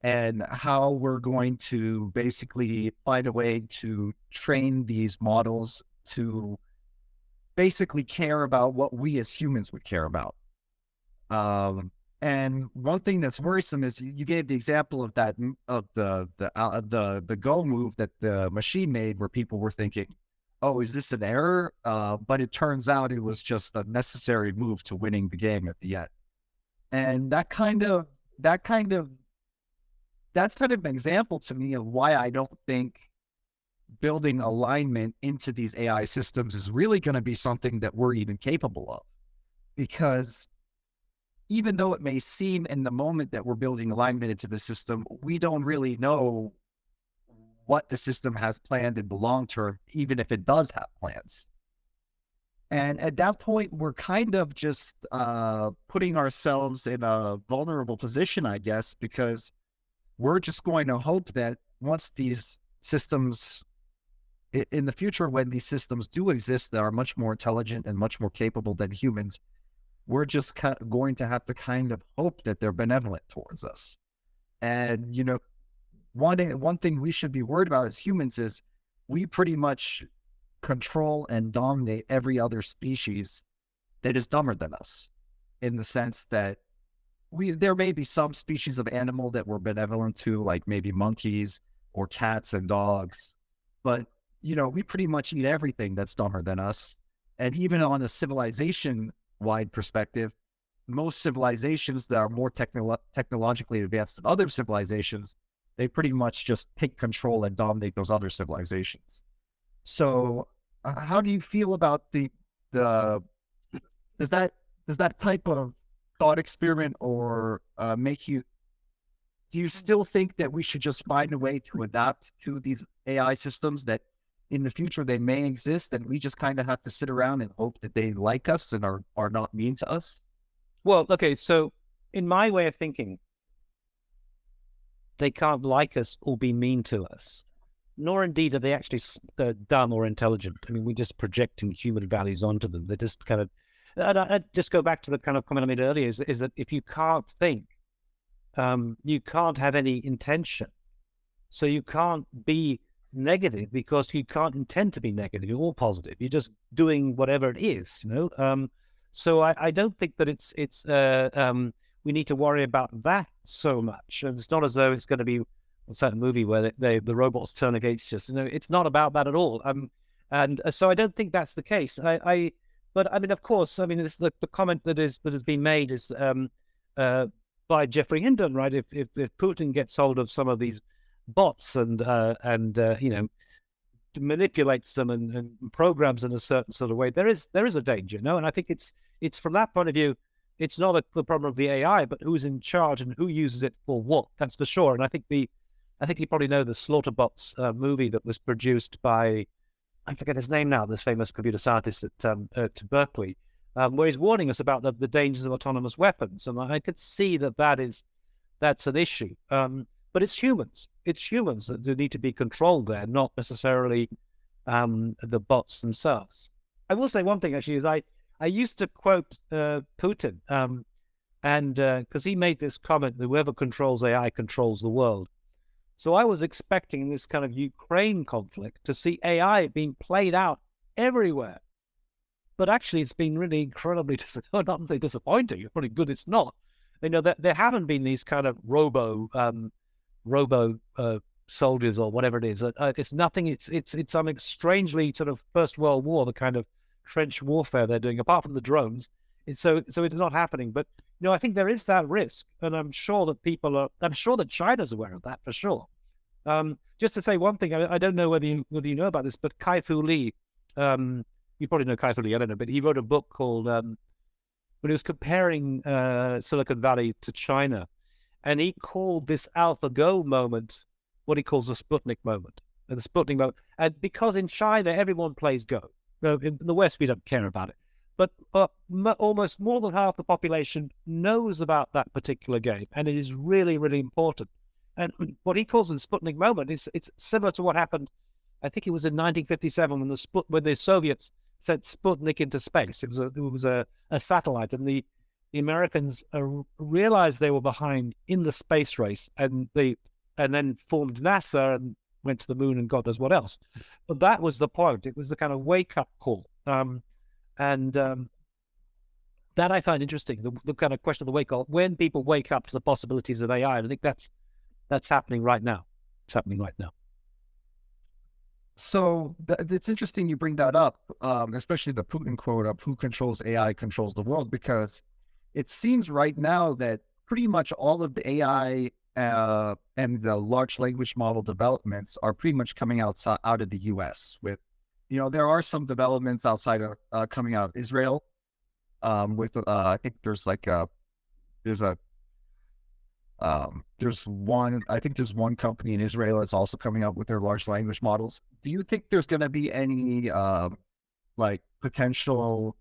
and how we're going to basically find a way to train these models to basically care about what we as humans would care about. And one thing that's worrisome is you gave the example of the Go move that the machine made, where people were thinking, "Oh, is this an error?" But it turns out it was just a necessary move to winning the game at the end. And that's kind of an example to me of why I don't think building alignment into these AI systems is really going to be something that we're even capable of. Because even though it may seem in the moment that we're building alignment into the system, we don't really know what the system has planned in the long term, even if it does have plans. And at that point, we're kind of just putting ourselves in a vulnerable position, I guess, because we're just going to hope that once these systems, in the future, when these systems do exist that are much more intelligent and much more capable than humans, we're just going to have to kind of hope that they're benevolent towards us. And, one thing we should be worried about as humans is we pretty much control and dominate every other species that is dumber than us, in the sense that there may be some species of animal that we're benevolent to, like maybe monkeys or cats and dogs. But, we pretty much eat everything that's dumber than us. And even on a civilization-wide perspective, most civilizations that are more technologically advanced than other civilizations, they pretty much just take control and dominate those other civilizations. So, how do you feel about the does that does that type of thought experiment or make you? Do you still think that we should just find a way to adapt to these AI systems that in the future they may exist, and we just kind of have to sit around and hope that they like us and are not mean to us? Well, okay, so in my way of thinking, they can't like us or be mean to us, nor indeed are they actually dumb or intelligent. I mean, we're just projecting human values onto them. They're just kind of, and I just go back to the kind of comment I made earlier, is that if you can't think, you can't have any intention. So you can't be negative because you can't intend to be negative or positive. You're just doing whatever it is, you know. So I don't think that we need to worry about that so much. And it's not as though it's going to be what's that movie where the robots turn against us. You know, it's not about that at all. And so I don't think that's the case. But I mean, of course, I mean, it's the comment that has been made is by Jeffrey Hinton, right? If Putin gets hold of some of these bots and you know, manipulates them and programs in a certain sort of way, there is a danger, no? And I think it's from that point of view, it's not the problem of the AI, but who's in charge and who uses it for what. That's for sure. And I think you probably know the Slaughterbots movie that was produced by, I forget his name now, this famous computer scientist at Berkeley, where he's warning us about the dangers of autonomous weapons. And I could see that's an issue. But it's humans. It's humans that do need to be controlled there, not necessarily the bots themselves. I will say one thing, actually, is I used to quote Putin, and because he made this comment, whoever controls AI controls the world. So I was expecting this kind of Ukraine conflict to see AI being played out everywhere. But actually, it's been really incredibly not disappointing. It's probably good it's not. You know, there haven't been these kind of robo soldiers or whatever it is. It's nothing. It's something strangely sort of First World War, the kind of trench warfare they're doing, apart from the drones. So it's not happening. But you know, I think there is that risk, and I'm sure that I'm sure that China's aware of that for sure. Just to say one thing, I don't know whether you know about this, but Kai-Fu Lee, you probably know Kai-Fu Lee, I don't know, but he wrote a book called when he was comparing Silicon Valley to China. And he called this AlphaGo moment what he calls the Sputnik moment. And the Sputnik moment. And because in China, everyone plays Go. In the West, we don't care about it. But almost more than half the population knows about that particular game. And it is really, really important. And what he calls the Sputnik moment is it's similar to what happened, I think it was in 1957 when the Soviets sent Sputnik into space. It was a satellite, and the Americans realized they were behind in the space race, and then formed NASA and went to the moon and God knows what else. But that was the point. It was the kind of wake up call, and that I find interesting. The kind of question of the wake up when people wake up to the possibilities of AI. And I think that's happening right now. It's happening right now. So it's interesting you bring that up, especially the Putin quote of "Who controls AI controls the world," because it seems right now that pretty much all of the AI and the large language model developments are pretty much coming out of the U.S. With, you know, there are some developments outside of coming out of Israel. With I think there's one. I think there's one company in Israel that's also coming up with their large language models. Do you think there's going to be any like potential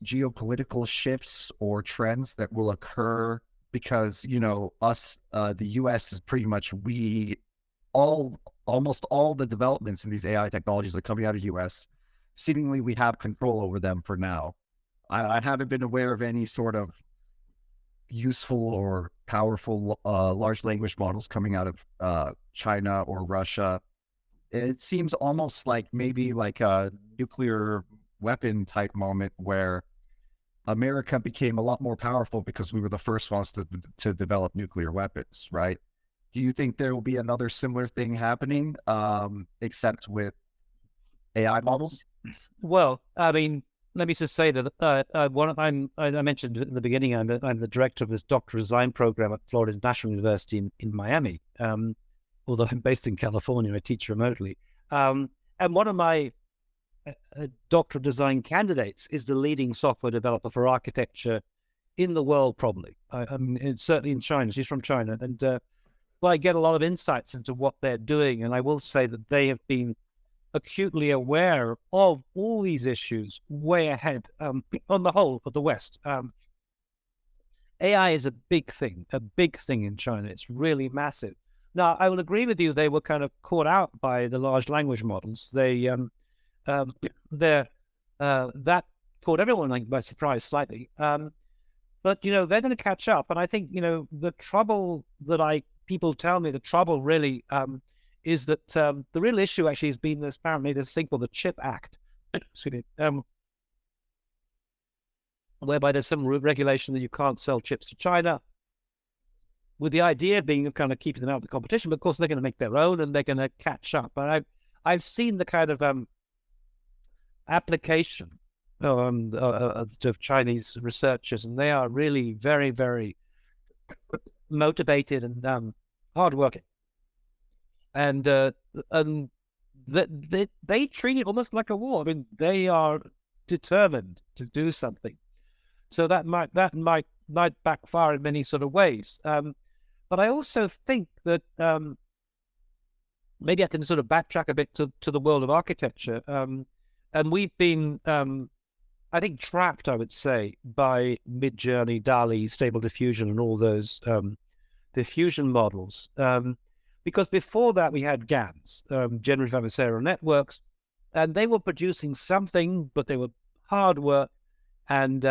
geopolitical shifts or trends that will occur because, you know, the U.S. is pretty much almost all the developments in these AI technologies are coming out of U.S. Seemingly, we have control over them for now. I haven't been aware of any sort of useful or powerful large language models coming out of China or Russia. It seems almost like maybe like a nuclear weapon type moment where America became a lot more powerful because we were the first ones to develop nuclear weapons, right? Do you think there will be another similar thing happening, except with AI models? Well, I mean, let me just say that I mentioned in the beginning, I'm the director of this doctoral design program at Florida National University in Miami. Although I'm based in California, I teach remotely. And And one of my doctorate design candidates is the leading software developer for architecture in the world, probably. I mean, it's certainly in China. She's from China. And well, I get a lot of insights into what they're doing. And I will say that they have been acutely aware of all these issues way ahead on the whole of the West. AI is a big thing in China. It's really massive. Now, I will agree with you. They were kind of caught out by the large language models. That caught everyone by surprise slightly. But, they're going to catch up. And I think, the trouble that people tell me, the trouble really is that the real issue actually has been apparently this thing called the Chip Act, excuse me, whereby there's some regulation that you can't sell chips to China, with the idea being of kind of keeping them out of the competition. But of course, they're going to make their own and they're going to catch up. And I've seen the kind of application of Chinese researchers, and they are really very, very motivated and hardworking. And they treat it almost like a war. I mean, they are determined to do something. So that might backfire in many sort of ways. But I also think that maybe I can sort of backtrack a bit to the world of architecture. And we've been, I think, trapped, I would say, by Midjourney, DALL-E, Stable Diffusion, and all those diffusion models. Because before that, we had GANs, Generative Adversarial Networks, and they were producing something, but they were hard work, and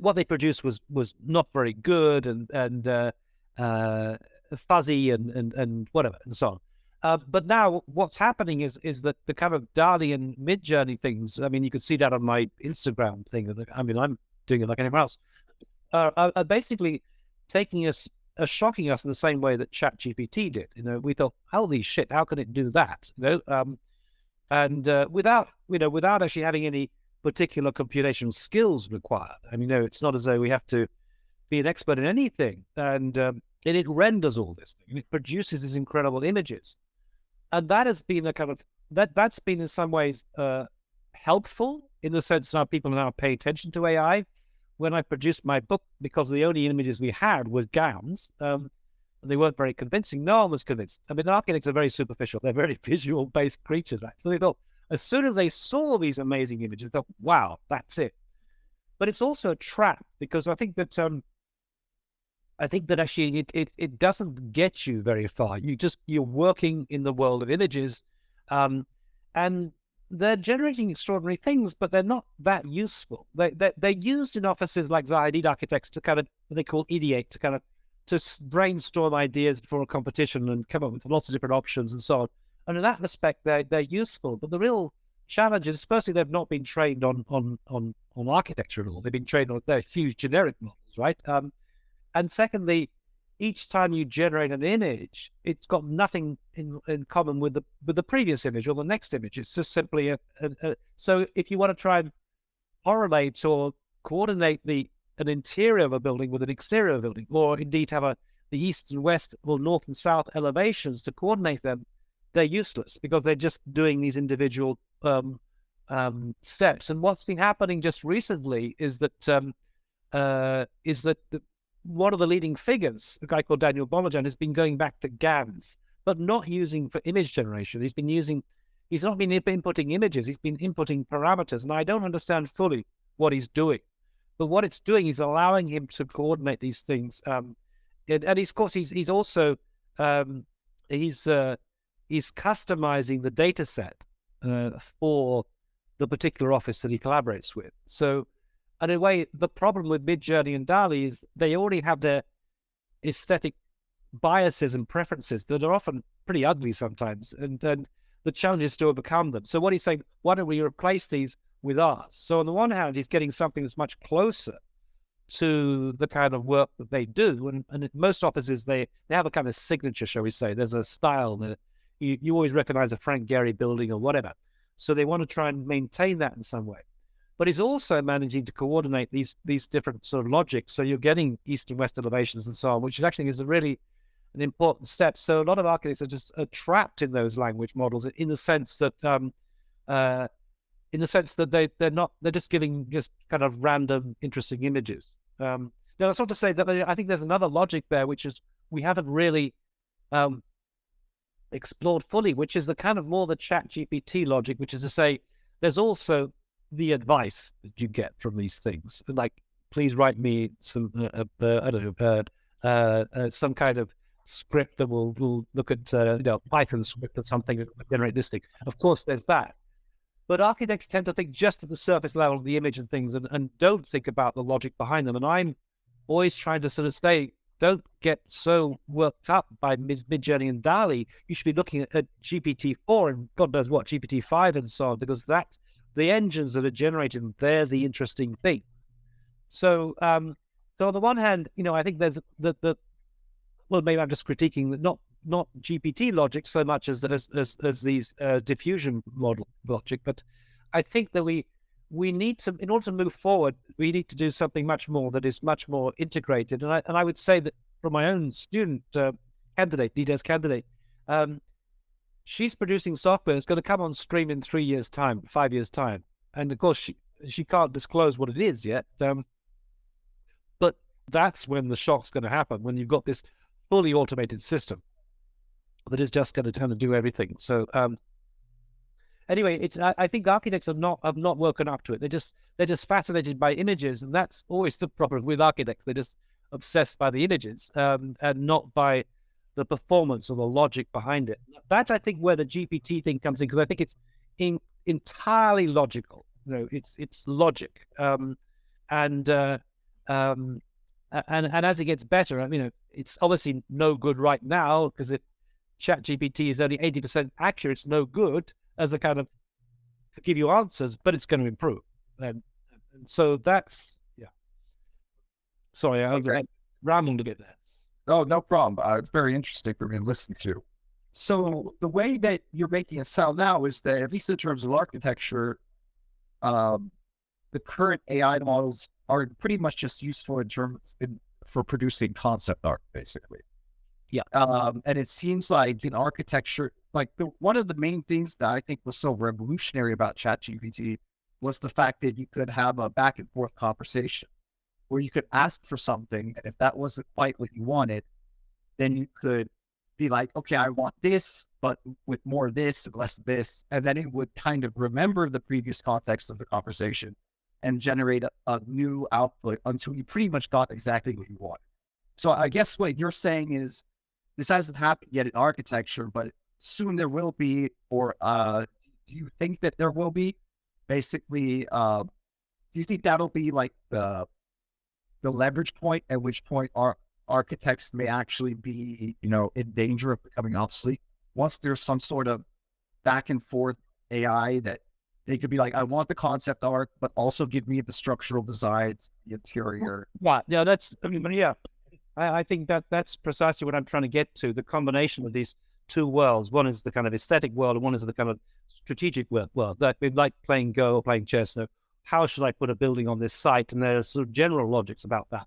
what they produced was not very good and fuzzy and whatever and so on. But now what's happening is that the kind of DALL-E and Midjourney things, I mean, you could see that on my Instagram thing. I mean, I'm doing it like anyone else. Are basically taking us, shocking us in the same way that ChatGPT did. We thought, holy shit, how can it do that? And without actually having any particular computational skills required. I mean, it's not as though we have to be an expert in anything. And it renders all this thing, and it produces these incredible images. And that has been a kind of, that's been in some ways helpful in the sense that people now pay attention to AI. When I produced my book, because the only images we had were GANs, and they weren't very convincing. No one was convinced. I mean, architects are very superficial. They're very visual-based creatures, right? So they thought, as soon as they saw these amazing images, they thought, wow, that's it. But it's also a trap, because I think that actually it doesn't get you very far. You're working in the world of images, and they're generating extraordinary things, but they're not that useful. They're used in offices like Zahidid Architects to kind of, what they call ideate, to kind of brainstorm ideas before a competition and come up with lots of different options and so on. And in that respect, they're useful. But the real challenge is, firstly, they've not been trained on architecture at all. They've been trained on their huge generic models, right? And secondly, each time you generate an image, it's got nothing in common with the previous image or the next image. It's just simply so if you want to try and correlate or coordinate an interior of a building with an exterior of a building, or indeed have the east and west or north and south elevations to coordinate them, they're useless, because they're just doing these individual steps. And what's been happening just recently is that one of the leading figures, a guy called Daniel Bomajan, has been going back to GANs, but not using for image generation. He's not been inputting images, he's been inputting parameters. And I don't understand fully what he's doing. But what it's doing is allowing him to coordinate these things. And of course, he's also he's customizing the data set for the particular office that he collaborates with. So, in a way, the problem with Midjourney and DALL-E is they already have their aesthetic biases and preferences that are often pretty ugly sometimes, and the challenge is to overcome them. So what he's saying, why don't we replace these with ours? So on the one hand, he's getting something that's much closer to the kind of work that they do. And most offices, they have a kind of signature, shall we say. There's a style that you always recognize a Frank Gehry building or whatever. So they want to try and maintain that in some way. But he's also managing to coordinate these different sort of logics. So you're getting east and west elevations and so on, which is actually is a really an important step. So a lot of architects are just trapped in those language models in the sense that they're just giving just kind of random interesting images. Now that's not to say that I think there's another logic there, which is we haven't really explored fully, which is the kind of more the chat GPT logic, which is to say there's also the advice that you get from these things. Like, please write me some, I don't know, some kind of script that will look at, Python script or something that will generate this thing. Of course, there's that. But architects tend to think just at the surface level of the image and things and don't think about the logic behind them. And I'm always trying to sort of say, don't get so worked up by Midjourney and DALL-E. You should be looking at GPT-4 and God knows what, GPT-5 and so on, because that's the engines that are generating. They're the interesting things. So, so on the one hand, I think there's well, maybe I'm just critiquing that not GPT logic so much as these diffusion model logic, but I think that we need to, in order to move forward, we need to do something much more that is much more integrated. And I would say that from my own student candidate, DDES candidate, she's producing software that's going to come on stream in 3 years' time, 5 years' time, and of course she can't disclose what it is yet. But that's when the shock's going to happen, when you've got this fully automated system that is just going to turn and do everything. So anyway, I think architects have not woken up to it. They're just fascinated by images, and that's always the problem with architects. They're just obsessed by the images and not by the performance or the logic behind it. That's, I think, where the GPT thing comes in, because I think it's entirely logical. It's logic, and as it gets better, it's obviously no good right now, because if ChatGPT is only 80% accurate, it's no good as a kind of to give you answers, but it's going to improve. And so that's, yeah. Sorry, I rambled a bit there. Oh, no problem. It's very interesting for me to listen to. So the way that you're making it sound now is that, at least in terms of architecture, the current AI models are pretty much just useful for producing concept art, basically. Yeah. And it seems like in architecture, like one of the main things that I think was so revolutionary about ChatGPT was the fact that you could have a back and forth conversation where you could ask for something, and if that wasn't quite what you wanted, then you could be like, okay, I want this, but with more of this and less of this. And then it would kind of remember the previous context of the conversation and generate a new output until you pretty much got exactly what you wanted. So I guess what you're saying is, this hasn't happened yet in architecture, but soon there will be, or do you think that there will be? Basically, do you think that'll be like the leverage point at which point our architects may actually be, in danger of becoming obsolete? Once there's some sort of back and forth AI that they could be like, I want the concept art, but also give me the structural designs, the interior. Right. Yeah, yeah. I think that's precisely what I'm trying to get to, the combination of these two worlds. One is the kind of aesthetic world, and one is the kind of strategic world. Like playing Go or playing chess. So how should I put a building on this site? And there are sort of general logics about that.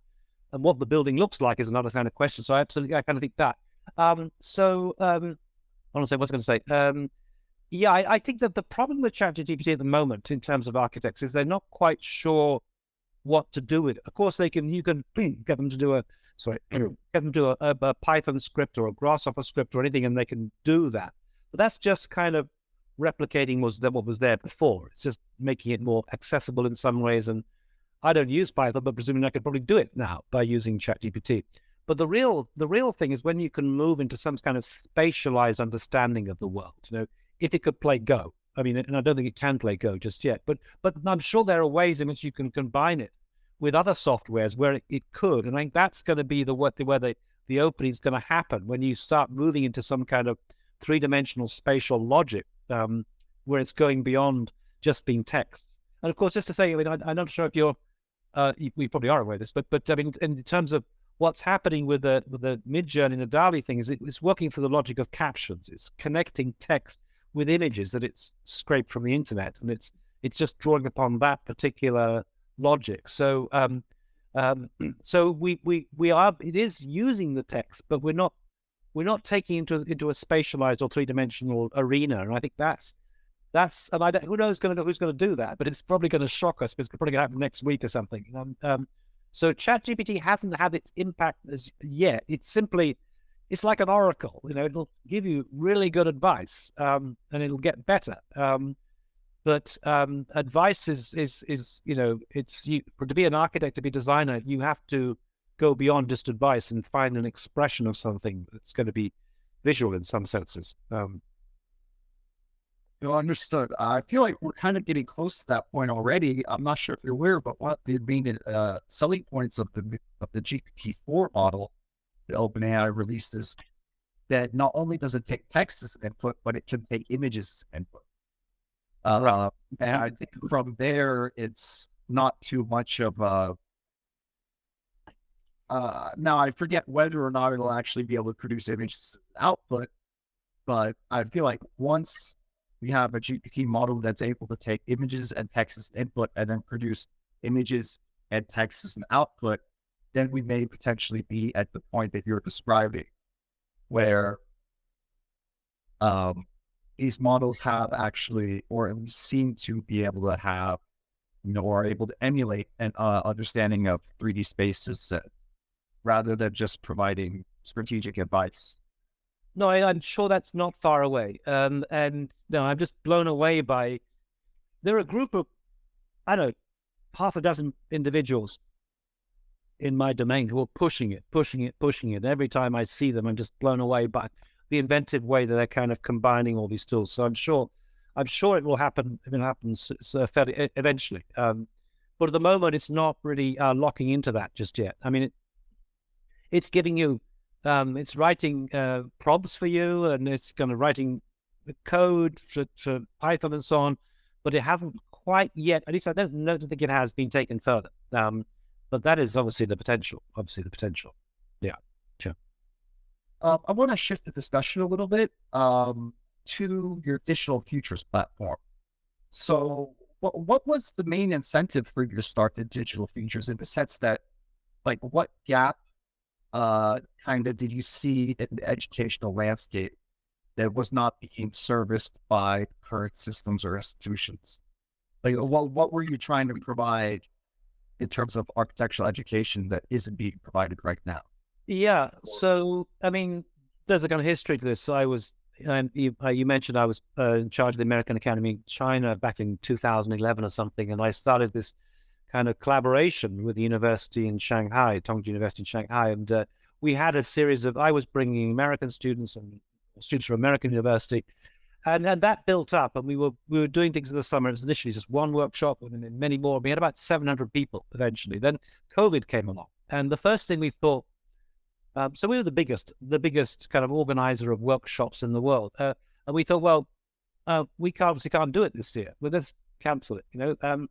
And what the building looks like is another kind of question. So I kind of think that. I want to say, what's I going to say? Yeah, I think that the problem with ChatGPT at the moment in terms of architects is they're not quite sure what to do with it. Of course, you can get them to do a Python script or a Grasshopper script or anything, and they can do that. But that's just kind of replicating what was there before. It's just making it more accessible in some ways. And I don't use Python, but presumably I could probably do it now by using ChatGPT. But the real thing is when you can move into some kind of spatialized understanding of the world. If it could play Go, and I don't think it can play Go just yet, but I'm sure there are ways in which you can combine it with other softwares where it could. And I think that's going to be where the opening is going to happen, when you start moving into some kind of three-dimensional spatial logic, where it's going beyond just being text. And of course, just to say, I'm not sure if we probably are aware of this, but in terms of what's happening with the Midjourney and the DALL-E thing, is it's working through the logic of captions. It's connecting text with images that it's scraped from the internet, and it's just drawing upon that particular logic. So so it is using the text, but we're not we're not taking into a spatialized or three-dimensional arena. And I think and who knows who's going to do that, but it's probably going to shock us because it's probably going to happen next week or something. So ChatGPT hasn't had its impact as yet. It's like an oracle, it'll give you really good advice, and it'll get better. But advice is to be an architect, to be a designer, you have to go beyond just advice and find an expression of something that's going to be visual in some senses. Understood. I feel like we're kind of getting close to that point already. I'm not sure if you're aware, but one of the main selling points of the GPT-4 model that OpenAI released is that not only does it take text as input, but it can take images as input. And I think from there, it's not too much of a. Now I forget whether or not it'll actually be able to produce images as output, but I feel like once we have a GPT model that's able to take images and text as input and then produce images and text as an output, then we may potentially be at the point that you're describing, where these models have actually, or at least seem to be able to have, or able to emulate an understanding of 3D spaces rather than just providing strategic advice. No, I'm sure that's not far away. And no, I'm just blown away by, there are a group of, I don't know, half a dozen individuals in my domain who are pushing it. Every time I see them, I'm just blown away by the inventive way that they're kind of combining all these tools. So I'm sure it will happen. It happens fairly eventually. But at the moment, it's not really locking into that just yet. I mean, it's giving you, it's writing prompts for you, and it's kind of writing the code for Python and so on, but it hasn't quite yet, at least I don't think it has been taken further. But that is obviously the potential. Yeah, sure. I want to shift the discussion a little bit to your digital futures platform. So what was the main incentive for you to start the digital futures, in the sense that, like, what gap kind of did you see in the educational landscape that was not being serviced by current systems or institutions? Like, what were you trying to provide in terms of architectural education that isn't being provided right now? Yeah. So, I mean, there's a kind of history to this. So you mentioned I was in charge of the American Academy in China back in 2011 or something. And I started this kind of collaboration with the university in Shanghai, Tongji University in Shanghai. And we had a series of, I was bringing American students and students from American university. And that built up, and we were doing things in the summer. It was initially just one workshop, and then many more. We had about 700 people eventually. Then COVID came along, and the first thing we thought, so we were the biggest kind of organizer of workshops in the world, and we thought, well, we obviously can't do it this year. Well, let's cancel it, And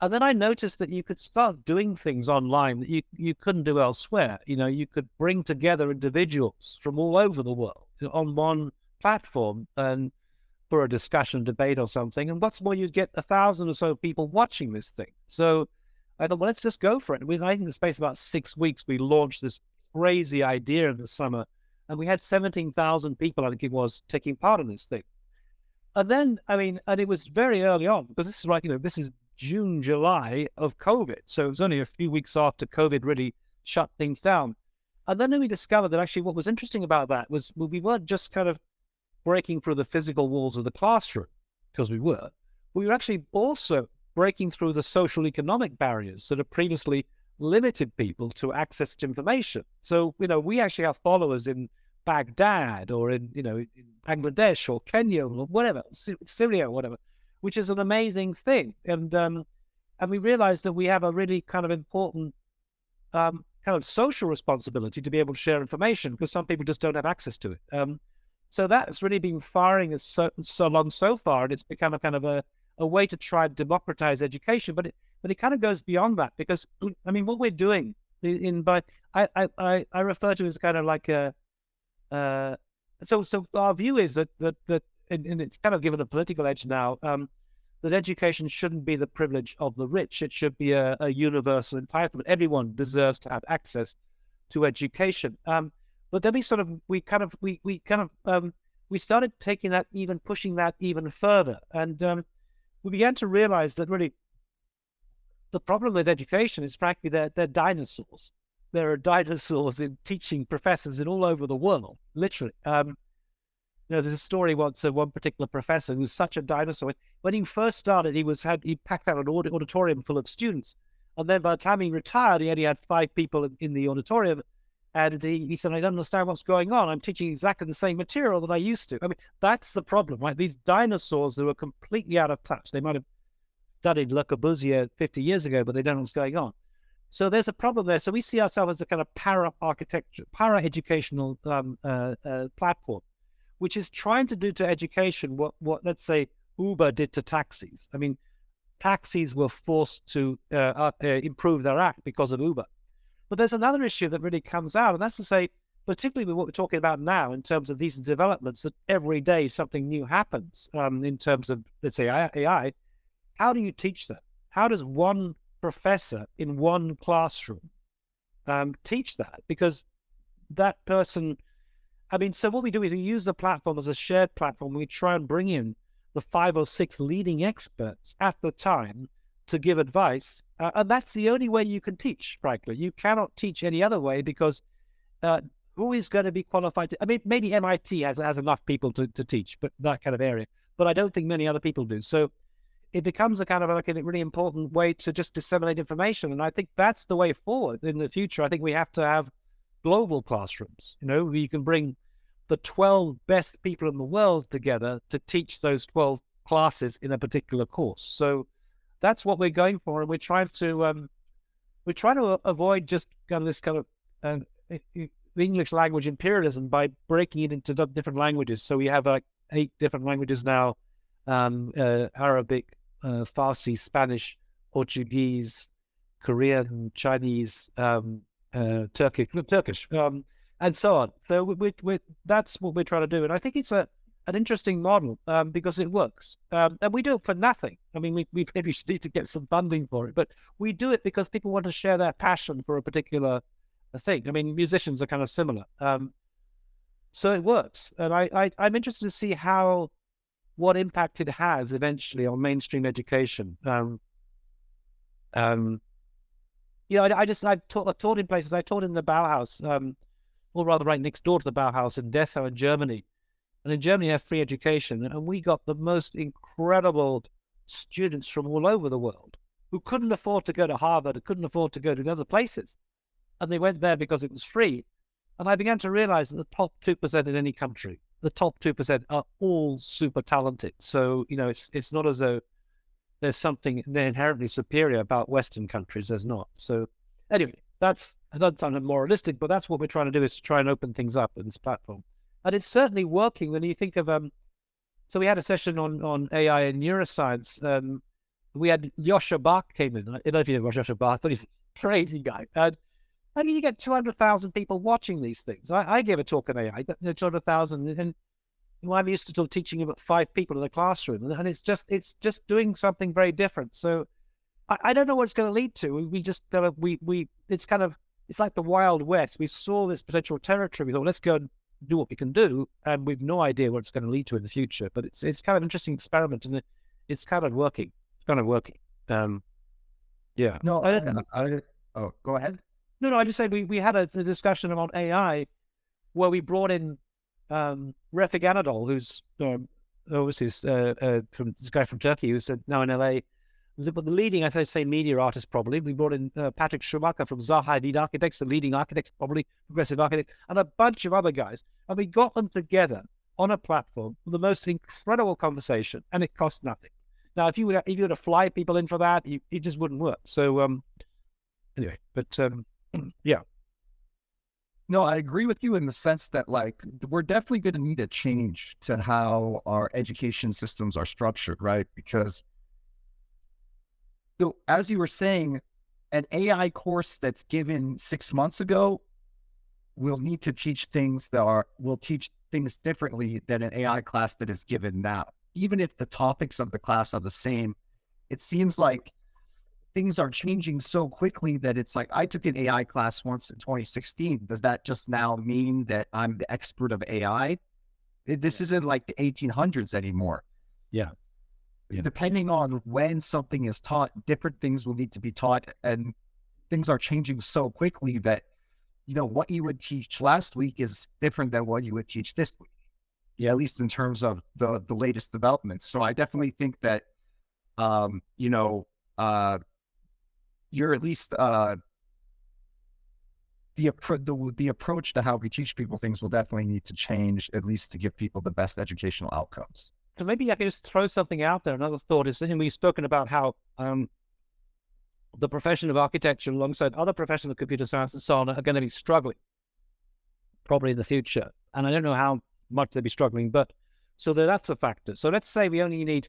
then I noticed that you could start doing things online that you couldn't do elsewhere. You could bring together individuals from all over the world on one platform and for a discussion, debate or something. And what's more, you'd get 1,000 or so people watching this thing. So I thought, well, let's just go for it. I think in the space of about 6 weeks, we launched this crazy idea in the summer, and we had 17,000 people, I think it was, taking part in this thing. And then, and it was very early on, because this is this is June, July of COVID. So it was only a few weeks after COVID really shut things down. And then we discovered that actually what was interesting about that was we weren't just kind of breaking through the physical walls of the classroom, because we were actually also breaking through the social economic barriers that have previously limited people to access to information. So, we actually have followers in Baghdad or in Bangladesh or Kenya or whatever, Syria or whatever, which is an amazing thing. And we realized that we have a really kind of important kind of social responsibility to be able to share information, because some people just don't have access to it. So that's really been firing us so long so far, and it's become a kind of a way to try to democratize education. But it kind of goes beyond that, because what we're doing I refer to it as kind of like so our view is that and it's kind of given a political edge now, that education shouldn't be the privilege of the rich. It should be a universal entitlement. Everyone deserves to have access to education. But then we started taking that, pushing that even further. And we began to realize that really the problem with education is, frankly, they're dinosaurs. There are dinosaurs in teaching professors in all over the world, literally. There's a story once of one particular professor who's such a dinosaur. When he first started, he packed out an auditorium full of students. And then by the time he retired, he only had 5 people in the auditorium. And he said, I don't understand what's going on. I'm teaching exactly the same material that I used to. I mean, that's the problem, right? These dinosaurs who are completely out of touch. They might have studied Le Corbusier 50 years ago, but they don't know what's going on. So there's a problem there. So we see ourselves as a kind of para-educational platform, which is trying to do to education what let's say Uber did to taxis. I mean, taxis were forced to improve their act because of Uber. But there's another issue that really comes out, and that's to say, particularly with what we're talking about now in terms of these developments, that every day something new happens in terms of, let's say, AI. How do you teach that? How does one professor in one classroom teach that? Because that person, so what we do is we use the platform as a shared platform. We try and bring in the 5 or 6 leading experts at the time to give advice. And that's the only way you can teach, frankly. You cannot teach any other way because who is going to be qualified to, maybe MIT has enough people to teach, but that kind of area. But I don't think many other people do. So it becomes a kind of like a really important way to just disseminate information. And I think that's the way forward in the future. I think we have to have global classrooms, where you can bring the 12 best people in the world together to teach those 12 classes in a particular course. So that's what we're going for. And we're trying to avoid just this kind of English language imperialism by breaking it into different languages. So we have 8 different languages now, Arabic, Farsi, Spanish, Portuguese, Korean, Chinese, Turkish, and so on. So that's what we're trying to do. And I think it's an interesting model because it works. And we do it for nothing. We maybe should need to get some funding for it, but we do it because people want to share their passion for a particular thing. Musicians are kind of similar. So it works. And I'm interested to see what impact it has eventually on mainstream education. I've taught in places. I taught in the Bauhaus, or rather right next door to the Bauhaus in Dessau in Germany. And in Germany, you have free education. And we got the most incredible students from all over the world who couldn't afford to go to Harvard, who couldn't afford to go to other places. And they went there because it was free. And I began to realize that the top 2% in any country, the top 2% are all super talented. So, it's not as though there's something inherently superior about Western countries. There's not. So anyway, that doesn't sound moralistic, but that's what we're trying to do, is to try and open things up in this platform. And it's certainly working when you think of, so we had a session on AI and neuroscience. We had Joscha Bach came in. I don't know if you know Joscha Bach, but he's a crazy guy. And you get 200,000 people watching these things. I gave a talk on AI, 200,000, and I'm used to still teaching about 5 people in a classroom, and it's just doing something very different. So I don't know what it's going to lead to. It's like the Wild West. We saw this potential territory. We thought, let's go and do what we can do, and we've no idea what it's going to lead to in the future. But it's kind of an interesting experiment, and it's kind of working. It's kind of working. Yeah. No, oh, go ahead. No, I just said we had a discussion about AI where we brought in Refik Anadol, who's obviously from this guy from Turkey who's now in LA. But the leading, I say, media artist probably. We brought in Patrick Schumacher from Zaha Hadid Architects, the leading architects, probably progressive architects, and a bunch of other guys. And we got them together on a platform for the most incredible conversation, and it cost nothing. Now, if you were to fly people in for that, it just wouldn't work. So anyway, but yeah. No, I agree with you in the sense that we're definitely going to need a change to how our education systems are structured, right? Because as you were saying, an AI course that's given 6 months ago will need to teach things will teach things differently than an AI class that is given now. Even if the topics of the class are the same, it seems like things are changing so quickly that it's like, I took an AI class once in 2016. Does that just now mean that I'm the expert of AI? This isn't like the 1800s anymore. Yeah. Yeah. Depending on when something is taught, different things will need to be taught, and things are changing so quickly that, what you would teach last week is different than what you would teach this week. Yeah, at least in terms of the latest developments. So I definitely think that, you're at least the approach to how we teach people things will definitely need to change, at least to give people the best educational outcomes. And maybe I can just throw something out there. Another thought is, we've spoken about how the profession of architecture, alongside other professions of computer science and so on, are going to be struggling probably in the future. And I don't know how much they'll be struggling, but so that's a factor. So let's say we only need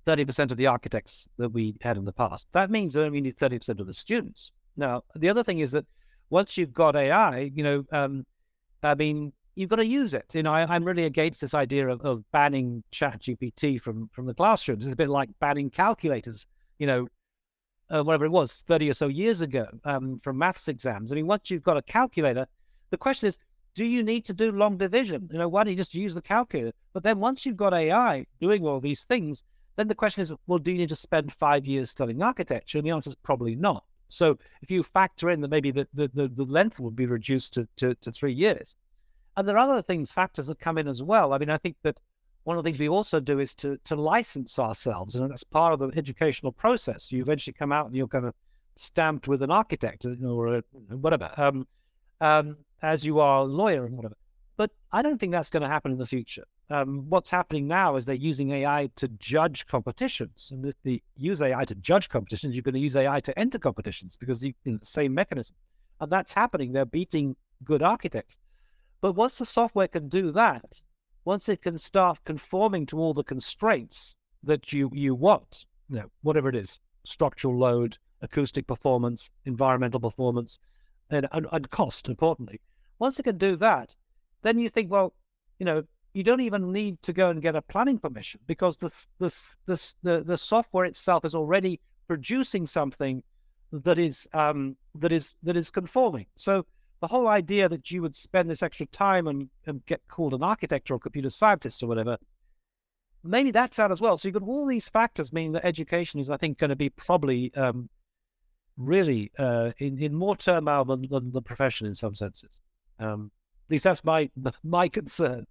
30% of the architects that we had in the past. That means that we need 30% of the students. Now, the other thing is that once you've got AI, you've got to use it. I'm really against this idea of banning ChatGPT from the classrooms. It's a bit like banning calculators, whatever it was, 30 or so years ago, from maths exams. Once you've got a calculator, the question is, do you need to do long division? Why don't you just use the calculator? But then once you've got AI doing all these things, then the question is, well, do you need to spend 5 years studying architecture? And the answer is probably not. So if you factor in that maybe the length would be reduced to 3 years. And there are other factors that come in as well. I think that one of the things we also do is to license ourselves. And that's part of the educational process. You eventually come out and you're kind of stamped with an architect or whatever, as you are a lawyer and whatever. But I don't think that's going to happen in the future. What's happening now is they're using AI to judge competitions. And if they use AI to judge competitions, you're going to use AI to enter competitions because you in the same mechanism. And that's happening. They're beating good architects. But once the software can do that, once it can start conforming to all the constraints that you want, whatever it is, structural load, acoustic performance, environmental performance, and cost, importantly, once it can do that, then you think, well, you don't even need to go and get a planning permission because the software itself is already producing something that is conforming. So the whole idea that you would spend this extra time and get called an architect or a computer scientist or whatever, maybe that's out as well. So you've got all these factors meaning that education is, I think, going to be probably really in more turmoil than the profession in some senses. At least that's my concern.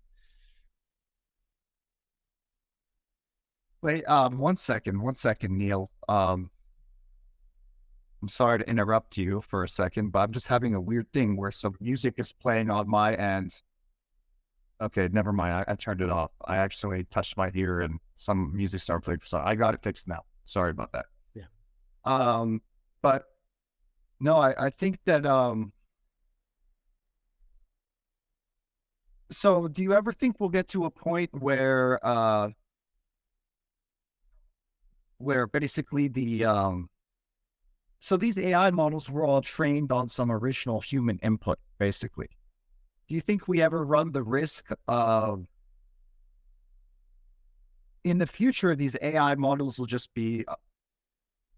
Wait, one second, Neil. I'm sorry to interrupt you for a second, but I'm just having a weird thing where some music is playing on my end. Okay, never mind. I turned it off. I actually touched my ear and some music started playing. So I got it fixed now. Sorry about that. Yeah. But no, I think that, so do you ever think we'll get to a point where basically so these AI models were all trained on some original human input, basically. Do you think we ever run the risk of, in the future, these AI models will just be,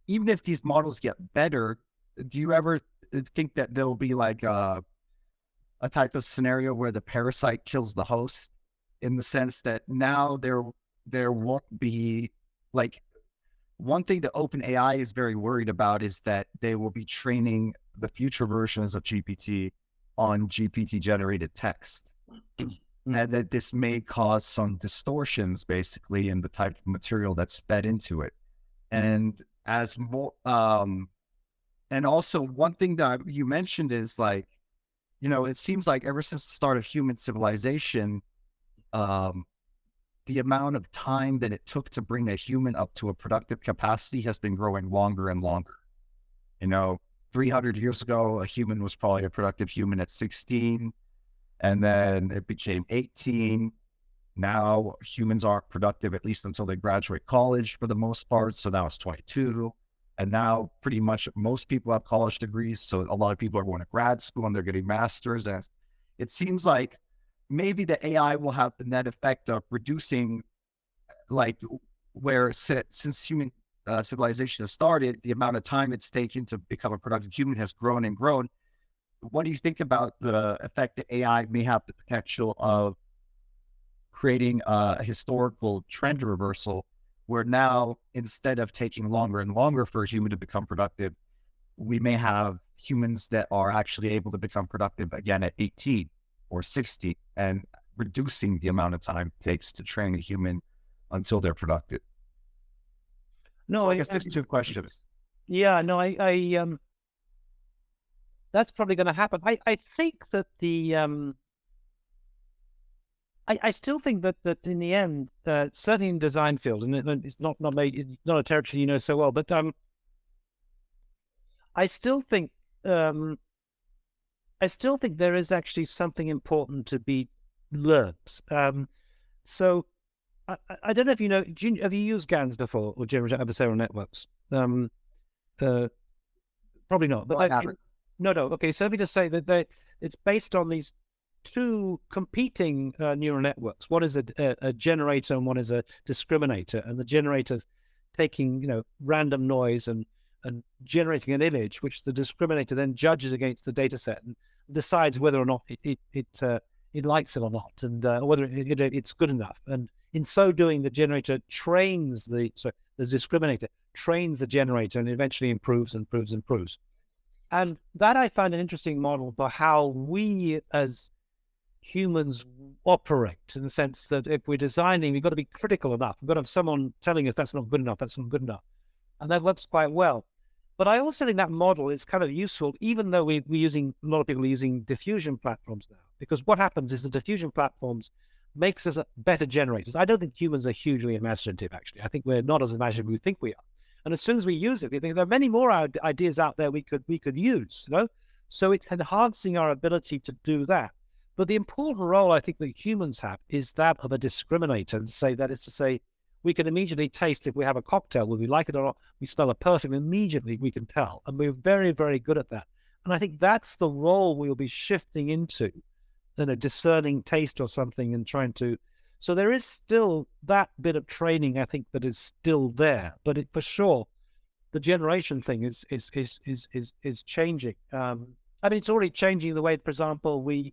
even if these models get better, do you ever think that there'll be like a type of scenario where the parasite kills the host, in the sense that now there won't be, like, one thing that OpenAI is very worried about is that they will be training the future versions of GPT on GPT-generated text. And that this may cause some distortions, basically, in the type of material that's fed into it. And as more, and also one thing that you mentioned is like, it seems like ever since the start of human civilization, the amount of time that it took to bring a human up to a productive capacity has been growing longer and longer. 300 years ago, a human was probably a productive human at 16, and then it became 18. Now humans aren't productive, at least until they graduate college for the most part. So now it's 22. And now pretty much most people have college degrees. So a lot of people are going to grad school and they're getting masters. And it seems like maybe the AI will have the net effect of reducing, like, where since civilization has started, the amount of time it's taken to become a productive human has grown and grown. What do you think about the effect that AI may have the potential of creating a historical trend reversal, where now, instead of taking longer and longer for a human to become productive, we may have humans that are actually able to become productive again at 18 or 60, and reducing the amount of time it takes to train a human until they're productive? No, So I guess there's two questions. yeah, no, that's probably going to happen. I think that I still think that in the end, certainly in design field, and it's it's not a territory you know so well, but I still think um, I still think there is actually something important to be learnt. So I don't know if you know, have you used GANs before, or generative adversarial networks? Uh, Probably not, Well, but I haven't. no. Okay, so let me just say that it's based on these two competing neural networks. One is a generator and one is a discriminator, and the generator's taking random noise and generating an image, which the discriminator then judges against the data set and decides whether or not it likes it or not, and whether it's good enough. And in so doing, the generator trains the discriminator trains the generator and eventually improves and improves and improves. And that I find an interesting model for how we as humans operate, in the sense that if we're designing, we've got to be critical enough. We've got to have someone telling us that's not good enough, that's not good enough. And that works quite well. But I also think that model is kind of useful, even though we're using, a lot of people are using diffusion platforms now, because what happens is the diffusion platforms makes us better generators. I don't think humans are hugely imaginative, actually. I think we're not as imaginative as we think we are. And as soon as we use it, we think there are many more ideas out there we could use, So it's enhancing our ability to do that. But the important role I think that humans have is that of a discriminator, and that is to say, we can immediately taste if we have a cocktail, whether we like it or not. We smell a perfume, immediately we can tell. And we're very, very good at that. And I think that's the role we'll be shifting into, discerning taste or something and trying to. So there is still that bit of training, I think, that is still there. But for sure, the generation thing is changing. I mean, it's already changing the way, for example, we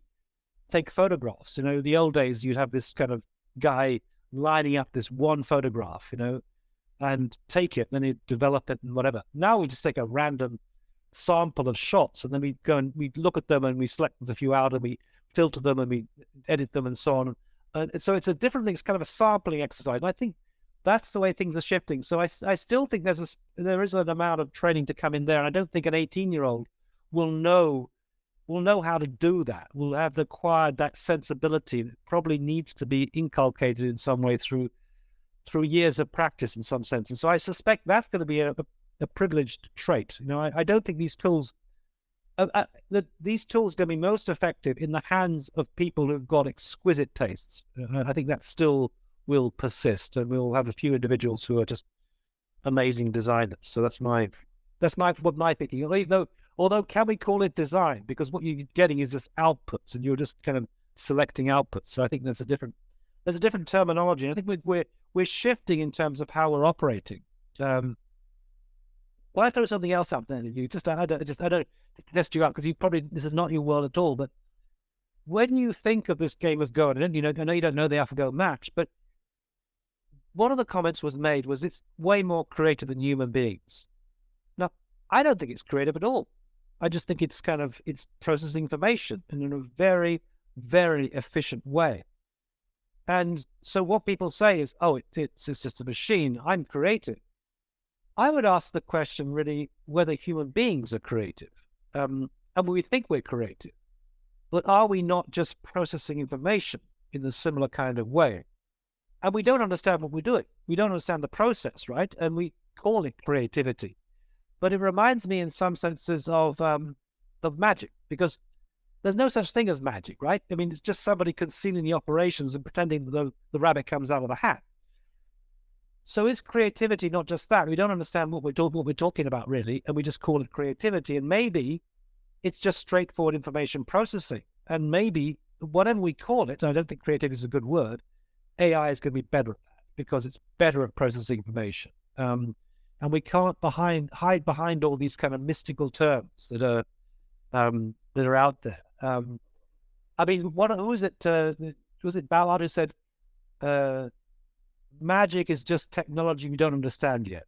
take photographs. The old days, you'd have this kind of guy lining up this one photograph, and take it, then he'd develop it and whatever. Now we just take a random sample of shots, and then we go and we look at them and we select a few out and we filter them and we edit them and so on. And so it's a different thing. It's kind of a sampling exercise. And I think that's the way things are shifting. So I still think there is an amount of training to come in there. And I don't think an 18-year-old will know how to do that. Will have acquired that sensibility that probably needs to be inculcated in some way through years of practice in some sense. And so I suspect that's going to be a privileged trait. I don't think these tools these tools are going to be most effective in the hands of people who've got exquisite tastes. I think that still will persist, and we'll have a few individuals who are just amazing designers. So that's my thinking. Although can we call it design? Because what you're getting is just outputs, and you're just kind of selecting outputs. So I think there's a different terminology. And I think we're shifting in terms of how we're operating. Well, I throw something else out there. You I don't test you out, because this is not your world at all. But when you think of this game of Go, and I know you don't know the AlphaGo match, but one of the comments was made was it's way more creative than human beings. Now, I don't think it's creative at all. I just think it's processing information in a very, very efficient way. And so what people say is, oh, it's just a machine. I'm creative. I would ask the question really whether human beings are creative. And we think we're creative, but are we not just processing information in a similar kind of way? And we don't understand what we're doing. We don't understand the process, right? And we call it creativity. But it reminds me in some senses of magic, because there's no such thing as magic, right? I mean, it's just somebody concealing the operations and pretending the rabbit comes out of the hat. So is creativity not just that? We don't understand what we're talking about, really, and we just call it creativity. And maybe it's just straightforward information processing. And maybe whatever we call it, I don't think creativity is a good word, AI is going to be better at that, because it's better at processing information. and we can't hide behind all these kind of mystical terms that are out there. I mean, who was it? Was it Ballard who said, "Magic is just technology we don't understand yet"?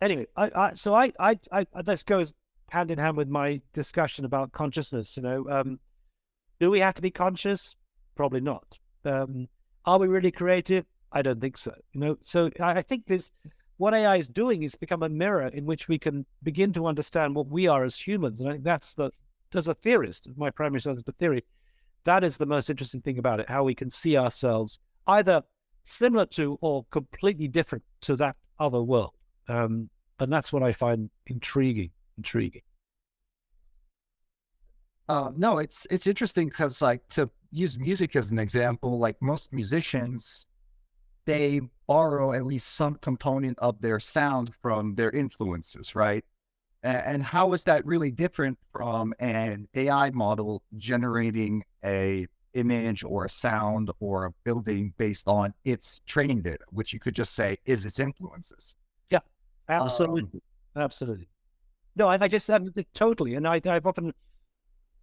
Anyway, this goes hand in hand with my discussion about consciousness. Do we have to be conscious? Probably not. Are we really creative? I don't think so. So I think what AI is doing is become a mirror in which we can begin to understand what we are as humans. And I think as a theorist, my primary scientific theory, that is the most interesting thing about it, how we can see ourselves either similar to or completely different to that other world. And that's what I find intriguing. No, it's interesting because, like, to use music as an example, like most musicians, they borrow at least some component of their sound from their influences, right? And how is that really different from an AI model generating a image or a sound or a building based on its training data, which you could just say is its influences? Yeah, absolutely. Absolutely. No, I just totally. And I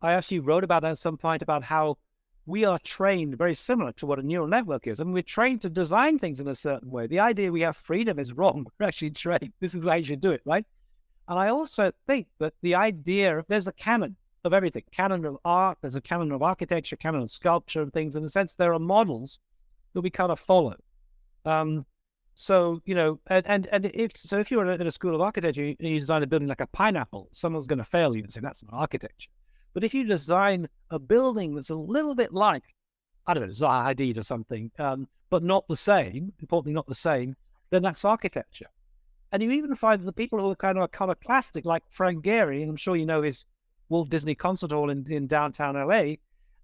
actually wrote about that at some point about how we are trained very similar to what a neural network is. I mean, we're trained to design things in a certain way. The idea we have freedom is wrong. We're actually trained. This is how you should do it, right? And I also think that the idea, there's a canon of everything, canon of art, there's a canon of architecture, canon of sculpture and things. In a sense, there are models that we kind of follow. So, if you're in a school of architecture and you design a building like a pineapple, someone's going to fail you and say, that's not architecture. But if you design a building that's a little bit like, I don't know, Zaha Hadid or something, but not the same, importantly not the same, then that's architecture. And you even find that the people who are kind of iconoclastic, like Frank Gehry, and I'm sure you know his Walt Disney Concert Hall in downtown LA,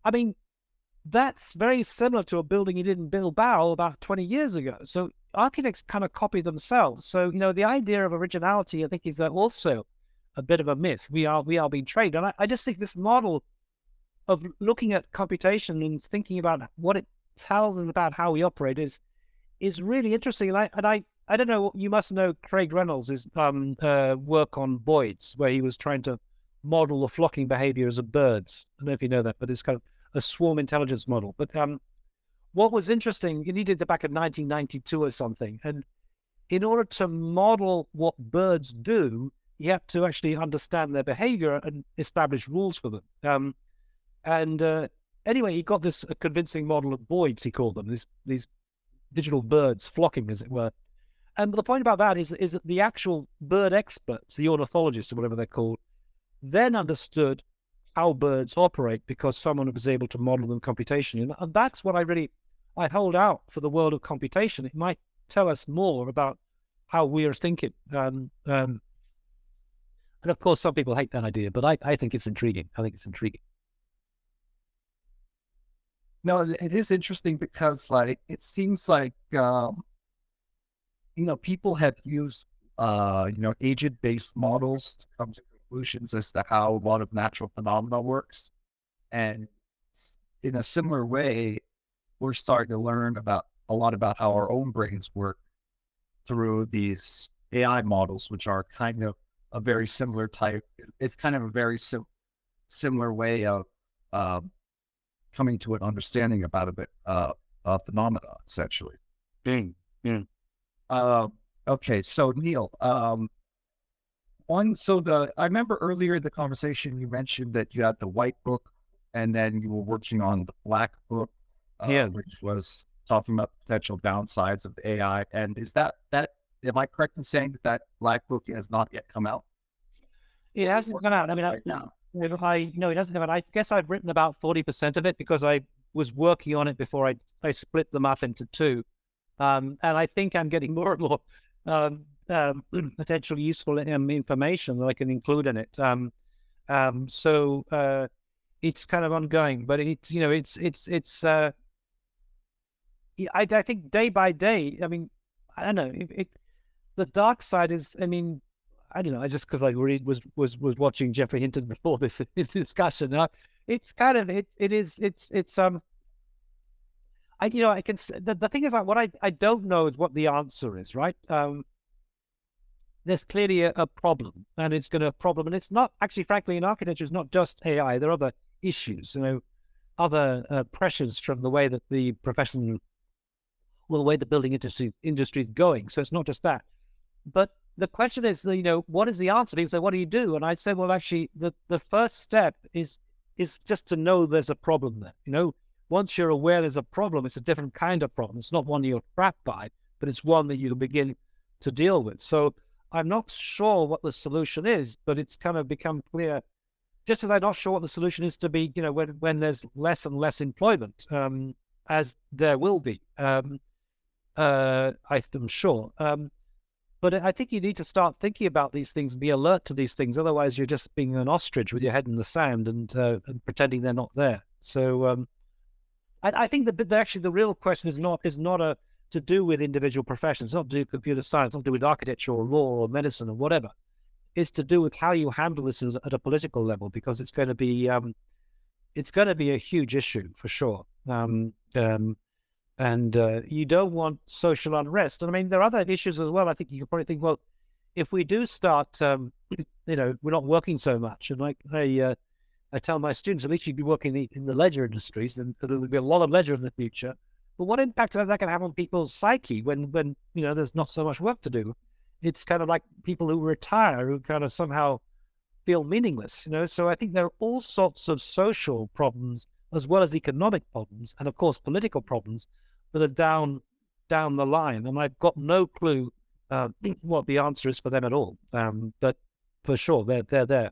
I mean, that's very similar to a building he did in Bilbao about 20 years ago. So architects kind of copy themselves. So, the idea of originality, I think, is also a bit of a myth. We are being trained. And I just think this model of looking at computation and thinking about what it tells us about how we operate is really interesting. And I don't know, you must know Craig Reynolds' work on Boyd's, where he was trying to model the flocking behaviors of birds. I don't know if you know that, but it's kind of a swarm intelligence model. But what was interesting, and he did that back in 1992 or something, and in order to model what birds do, you have to actually understand their behavior and establish rules for them. Anyway, he got this convincing model of Boyd's, he called them, these digital birds flocking, as it were. And the point about that is that the actual bird experts, the ornithologists or whatever they're called, then understood how birds operate because someone was able to model them computationally. And that's what I hold out for the world of computation. It might tell us more about how we are thinking. And of course, some people hate that idea, but I think it's intriguing. No, it is interesting because, like, it seems like, people have used, agent-based models to come to conclusions as to how a lot of natural phenomena works. And in a similar way, we're starting to learn a lot about how our own brains work through these AI models, which are kind of a very similar type. It's kind of a very similar way of coming to an understanding about a bit of phenomena, essentially. Okay, so Neil, I remember earlier in the conversation you mentioned that you had the white book, and then you were working on the black book, which was talking about the potential downsides of the AI. And is that am I correct in saying that black book has not yet come out? It hasn't come out. I mean, no, it hasn't come out. I guess I've written about 40% of it because I was working on it before I split them up into two. And I think I'm getting more and more potentially useful information that I can include in it. So it's kind of ongoing, but I think day by day, I mean, I don't know, the dark side is, I mean, I don't know, I just, because I was watching Jeffrey Hinton before this discussion, it's kind of, I can. The thing is, like, what I don't know is what the answer is, right? There's clearly a problem, and it's going to problem, and it's not actually, frankly, in architecture, it's not just AI. There are other issues, other pressures from the way that the profession, well, the way the building industry is going. So it's not just that. But the question is, what is the answer? People say, what do you do? And I say, well, actually, the first step is just to know there's a problem there. Once you're aware there's a problem, it's a different kind of problem. It's not one you're trapped by, but it's one that you begin to deal with. So I'm not sure what the solution is, but it's kind of become clear, just as I'm not sure what the solution is to be, when there's less and less employment, as there will be, I'm sure. But I think you need to start thinking about these things and be alert to these things. Otherwise, you're just being an ostrich with your head in the sand and pretending they're not there. So I think that actually the real question is not to do with individual professions, not to do with computer science, not to do with architecture or law or medicine or whatever. It's to do with how you handle this at a political level, because it's going to be a huge issue for sure. And you don't want social unrest. And I mean, there are other issues as well. I think you could probably think, well, if we do start, we're not working so much. And like I tell my students, at least you'd be working in the leisure industries, and there will be a lot of leisure in the future. But what impact is that going to have on people's psyche when there's not so much work to do? It's kind of like people who retire, who kind of somehow feel meaningless. So I think there are all sorts of social problems as well as economic problems, and of course political problems that are down the line. And I've got no clue what the answer is for them at all. But for sure, they're there.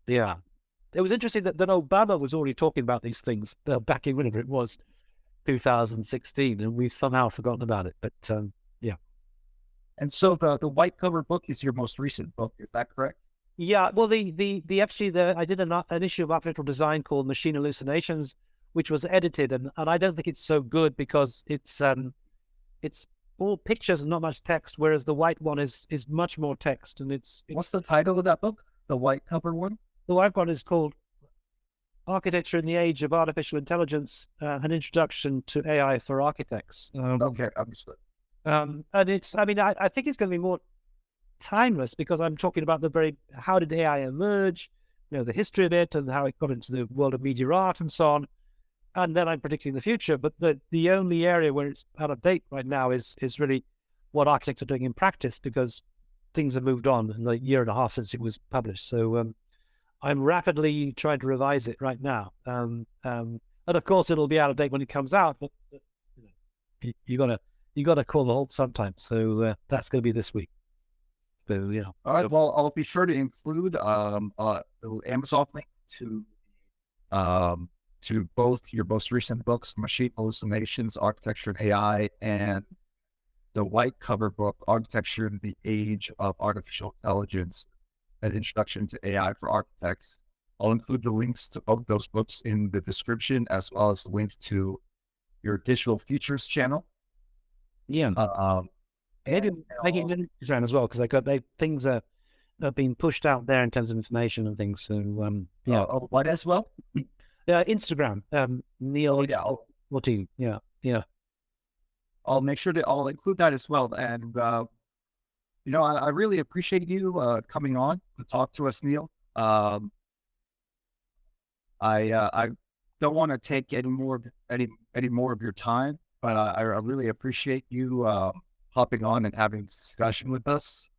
Yeah. It was interesting that Obama was already talking about these things back in whenever it was, 2016, and we've somehow forgotten about it. But yeah. And so the white cover book is your most recent book, is that correct? Yeah. Well, I did an issue of architectural design called Machine Hallucinations, which was edited, and I don't think it's so good because it's all pictures and not much text, whereas the white one is much more text. And it's what's the title of that book? The white cover one? The white one is called Architecture in the Age of Artificial Intelligence, an Introduction to AI for Architects. Okay, understood. And I think it's going to be more timeless, because I'm talking about how did AI emerge, the history of it and how it got into the world of media art and so on. And then I'm predicting the future. But the only area where it's out of date right now is really what architects are doing in practice, because things have moved on in the year and a half since it was published. So I'm rapidly trying to revise it right now. And of course it'll be out of date when it comes out, but you gotta call the halt sometime. So that's going to be this week. So, yeah. All right. Well, I'll be sure to include the Amazon link to both your most recent books, Machine Hallucinations, Architecture and AI, and the white cover book, Architecture in the Age of Artificial Intelligence, an Introduction to AI for Architects. I'll include the links to both those books in the description, as well as the link to your Digital Futures channel. Yeah. Maybe making an Instagram as well, because things are being pushed out there in terms of information and things. So yeah. What as well? Instagram. Neil. Yeah. Yeah. I'll make sure I'll include that as well. And I really appreciate you coming on to talk to us, Neil. I don't want to take any more of your time, but I really appreciate you hopping on and having this discussion with us.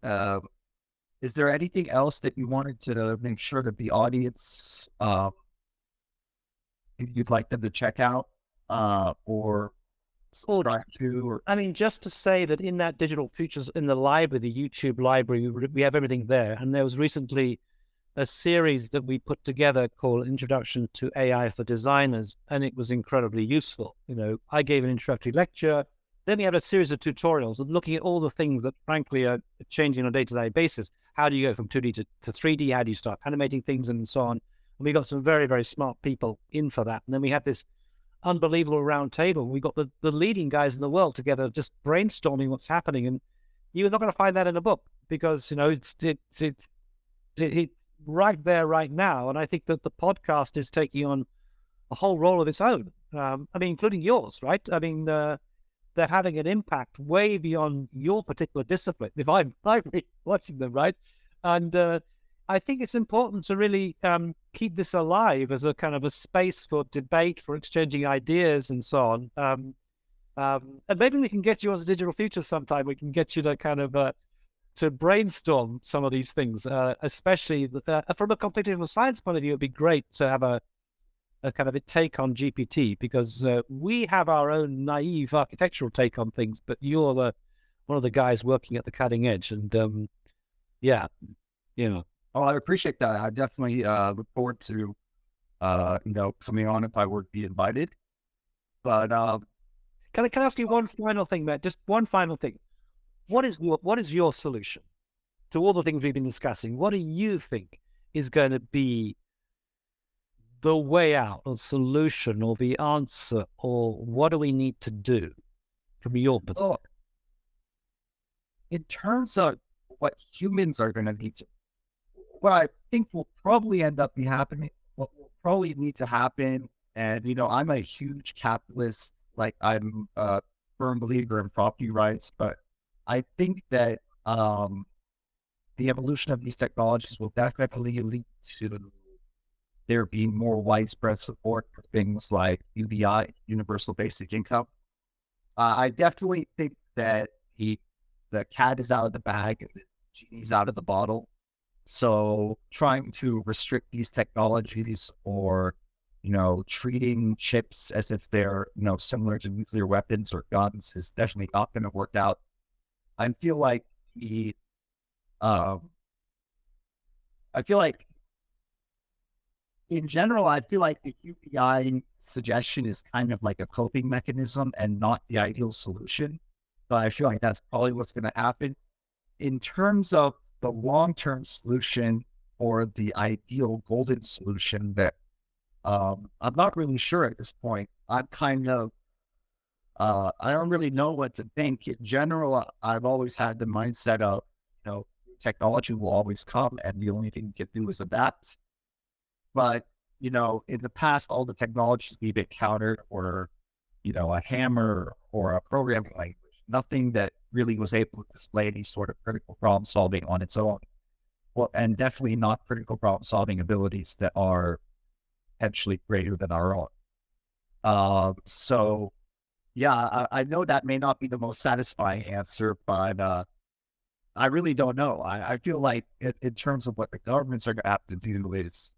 Is there anything else that you wanted to make sure that the audience you'd like them to check out or subscribe to? Or... I mean, just to say that in that Digital Futures, in the library, the YouTube library, we have everything there. And there was recently a series that we put together called Introduction to AI for Designers, and it was incredibly useful. I gave an introductory lecture. Then we had a series of tutorials looking at all the things that, frankly, are changing on a day-to-day basis. How do you go from 2D to 3D? How do you start animating things and so on? And we got some very, very smart people in for that. And then we had this unbelievable round table. We got the leading guys in the world together, just brainstorming what's happening. And you're not going to find that in a book, because it's right there right now. And I think that the podcast is taking on a whole role of its own. I mean, including yours, right? I mean, they're having an impact way beyond your particular discipline. If I'm really watching them, right? And I think it's important to really keep this alive as a kind of a space for debate, for exchanging ideas, and so on. And maybe we can get you as a digital future sometime. We can get you to kind of to brainstorm some of these things, especially from a computational science point of view. It'd be great to have a kind of a take on GPT, because we have our own naive architectural take on things, but you're one of the guys working at the cutting edge. And yeah, you know. Oh, I appreciate that. I definitely look forward to coming on if I were to be invited. But Can I ask you one final thing, Matt? Just one final thing. What is your solution to all the things we've been discussing? What do you think is going to be the way out, or solution, or the answer, or what do we need to do from your perspective? oh, in terms of what humans are going to need to, what I think will probably end up be happening, what will probably need to happen, and I'm a huge capitalist. Like, I'm a firm believer in property rights, but I think that the evolution of these technologies will definitely lead to there being more widespread support for things like UBI, universal basic income. I definitely think that the cat is out of the bag and the genie's out of the bottle. So trying to restrict these technologies, or treating chips as if they're similar to nuclear weapons or guns, is definitely not going to work out. I feel like um, I feel like in general, I feel like the UBI suggestion is kind of like a coping mechanism and not the ideal solution. So I feel like that's probably what's going to happen. In terms of the long-term solution, or the ideal golden solution, that I'm not really sure at this point. I'm kind of, I don't really know what to think. In general, I've always had the mindset of, technology will always come and the only thing you can do is adapt. But, in the past, all the technologies we've encountered were, a hammer or a programming language, nothing that really was able to display any sort of critical problem solving on its own. Well, and definitely not critical problem solving abilities that are potentially greater than our own. So yeah, I know that may not be the most satisfying answer, but I really don't know. I feel like in terms of what the governments are going to have to do is,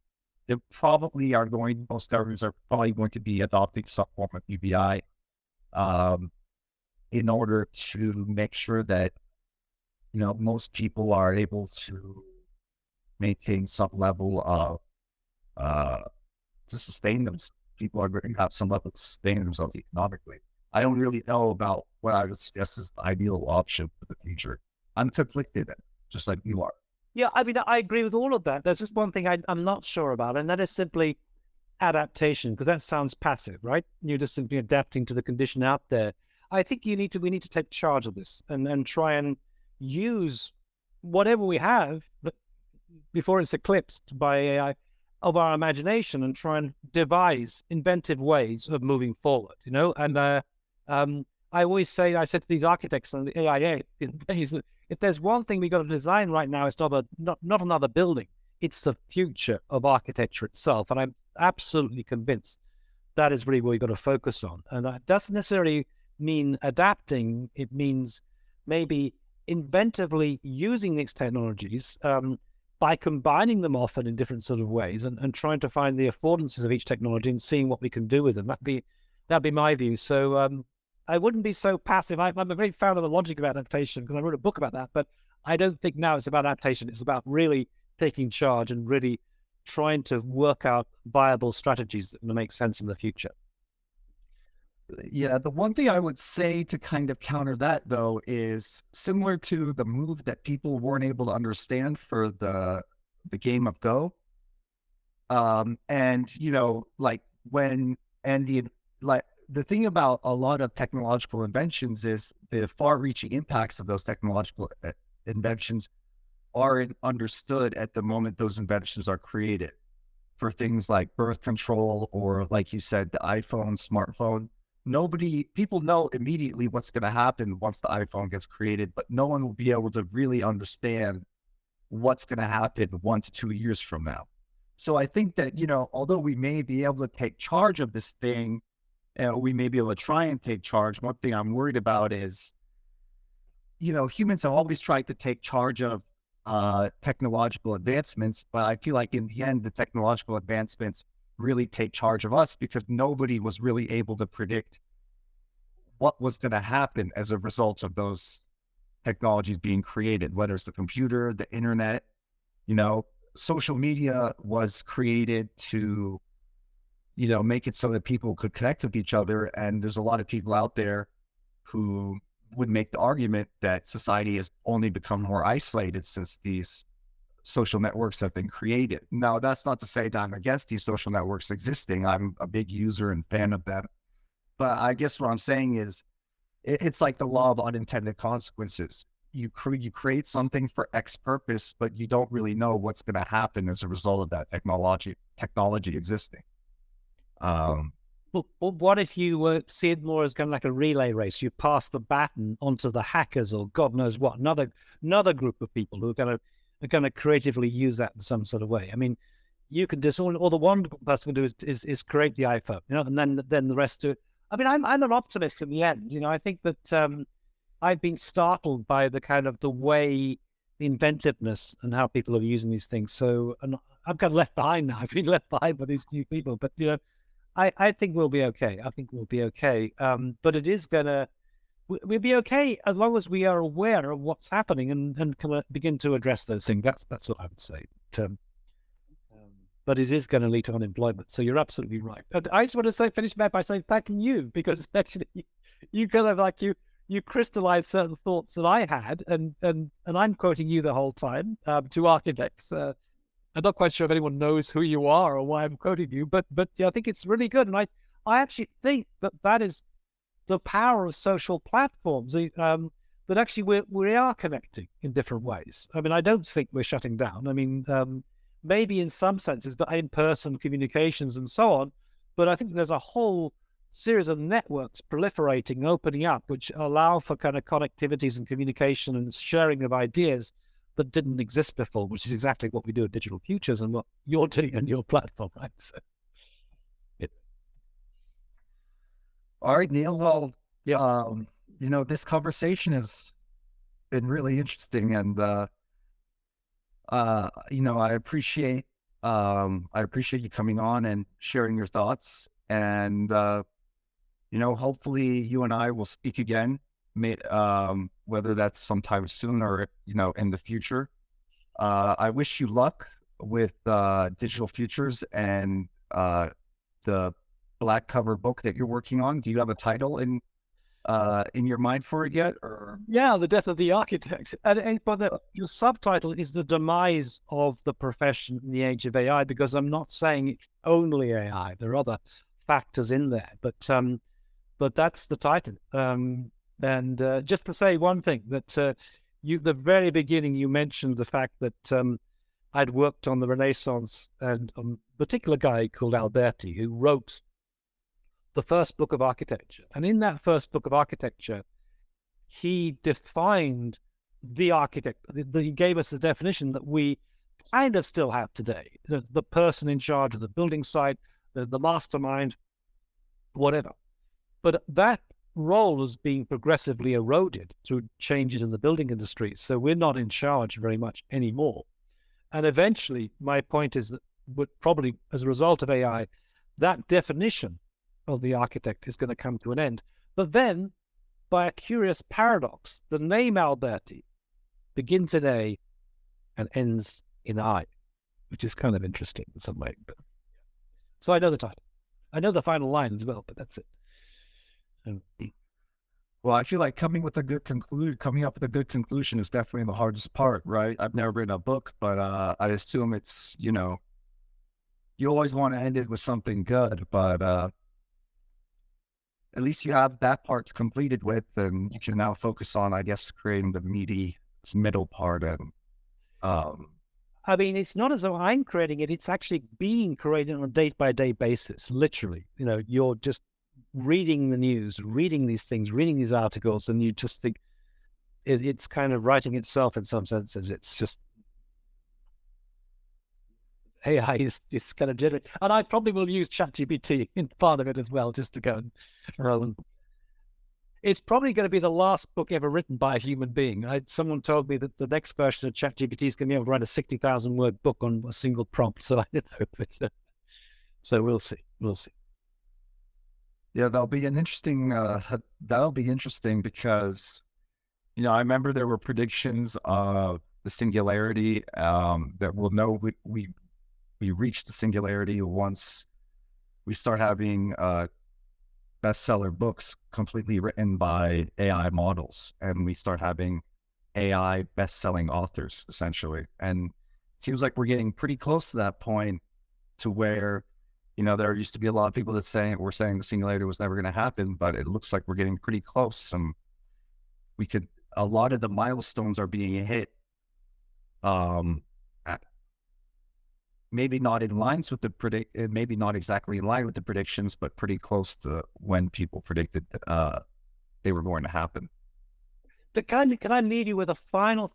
most governments are probably going to be adopting some form of UBI in order to make sure that, most people are able to maintain some level of, to sustain themselves. People are going to have some level of sustain themselves economically. I don't really know about what I would suggest is the ideal option for the future. I'm conflicted, just like you are. Yeah, I mean, I agree with all of that. There's just one thing I'm not sure about, and that is simply adaptation, because that sounds passive, right? You're just simply adapting to the condition out there. I think we need to take charge of this, and try and use whatever we have, but before it's eclipsed by AI, of our imagination, and try and devise inventive ways of moving forward, And I always say, I said to these architects and the AIA, if there's one thing we got to design right now, it's not another building. It's the future of architecture itself. And I'm absolutely convinced that is really what we've got to focus on. And that doesn't necessarily mean adapting. It means maybe inventively using these technologies, by combining them often in different sort of ways, and trying to find the affordances of each technology and seeing what we can do with them. That'd be my view. So I wouldn't be so passive. I'm a great fan of the logic of adaptation, because I wrote a book about that, but I don't think now it's about adaptation. It's about really taking charge and really trying to work out viable strategies that will make sense in the future. Yeah, the one thing I would say to kind of counter that, though, is similar to the move that people weren't able to understand for the game of Go. And like when and the like the thing about a lot of technological inventions is the far-reaching impacts of those technological inventions aren't understood at the moment those inventions are created. for things like birth control or, like you said, the iPhone, smartphone. People know immediately what's going to happen once the iPhone gets created, but no one will be able to really understand what's going to happen 1 to 2 years from now. So I think that, although we may be able to take charge of this thing, we may be able to try and take charge. One thing I'm worried about is, humans have always tried to take charge of technological advancements, but I feel like in the end, the technological advancements really take charge of us because nobody was really able to predict what was going to happen as a result of those technologies being created, whether it's the computer, the internet, social media was created to, make it so that people could connect with each other. And there's a lot of people out there who would make the argument that society has only become more isolated since these social networks have been created. Now, that's not to say that I'm against these social networks existing. I'm a big user and fan of them. But I guess what I'm saying is it's like the law of unintended consequences. You create something for X purpose, but you don't really know what's going to happen as a result of that technology existing. Well, what if you see it more as kind of like a relay race? You pass the baton onto the hackers, or God knows what, another group of people who are going to creatively use that in some sort of way. I mean, you can just all the one person can do is create the iPhone, and then the rest do it. I mean, I'm an optimist in the end. I think that I've been startled by the kind of the way, the inventiveness and how people are using these things. So, and I've got left behind now. I've been left behind by these new people, but I think we'll be okay. I think we'll be okay. But it is we'll be okay as long as we are aware of what's happening and can begin to address those things. That's what I would say. But it is going to lead to unemployment. So you're absolutely right. And I just want to finish by saying thanking you, because actually you kind of like you crystallized certain thoughts that I had, and I'm quoting you the whole time to architects. I'm not quite sure if anyone knows who you are or why I'm quoting you, but yeah, I think it's really good. And I actually think that is the power of social platforms, that actually we are connecting in different ways. I mean, I don't think we're shutting down. I mean, maybe in some senses, but in-person communications and so on. But I think there's a whole series of networks proliferating, opening up, which allow for kind of connectivities and communication and sharing of ideas that didn't exist before, which is exactly what we do at Digital Futures and what you're doing on your platform, right? So, All right, Neil. Well, yeah, this conversation has been really interesting, and I appreciate you coming on and sharing your thoughts, and hopefully you and I will speak again, whether that's sometime soon or in the future. I wish you luck with Digital Futures and the black cover book that you're working on. Do you have a title in your mind for it yet? Or yeah, The Death of the Architect, but the subtitle is The Demise of the Profession in the Age of AI, because I'm not saying it's only AI. There are other factors in there, but that's the title. And just to say one thing, that the very beginning, you mentioned the fact that I'd worked on the Renaissance, and a particular guy called Alberti, who wrote the first book of architecture. And in that first book of architecture, he defined the architect. He gave us a definition that we kind of still have today. The person in charge of the building site, the mastermind, whatever. But that role is being progressively eroded through changes in the building industry. So we're not in charge very much anymore. And eventually, my point is that probably as a result of AI, that definition of the architect is going to come to an end. But then, by a curious paradox, the name Alberti begins in A and ends in I, which is kind of interesting in some way. So I know the title. I know the final line as well, but that's it. Well, I feel like coming up with a good conclusion is definitely the hardest part, right? I've never written a book, but I assume it's, you always want to end it with something good, but at least you have that part completed with, and you can now focus on, I guess, creating the meaty middle part. And I mean, it's not as though I'm creating it. It's actually being created on a day-by-day basis, literally. You're just reading the news, reading these things, reading these articles, and you just think it's kind of writing itself in some senses. It's just AI is kind of generated. And I probably will use ChatGPT in part of it as well, just to go and roll. It's probably going to be the last book ever written by a human being. Someone told me that the next version of ChatGPT is going to be able to write a 60,000-word book on a single prompt. So I don't know. So we'll see. We'll see. Yeah, that'll be interesting because, I remember there were predictions of the singularity, that we'll know we reach the singularity once we start having bestseller books completely written by AI models, and we start having AI best-selling authors, essentially. And it seems like we're getting pretty close to that point, to where, there used to be a lot of people that were saying the singularity was never going to happen, but it looks like we're getting pretty close. And a lot of the milestones are being hit, maybe not in lines with maybe not exactly in line with the predictions, but pretty close to when people predicted they were going to happen. But can I leave you with a final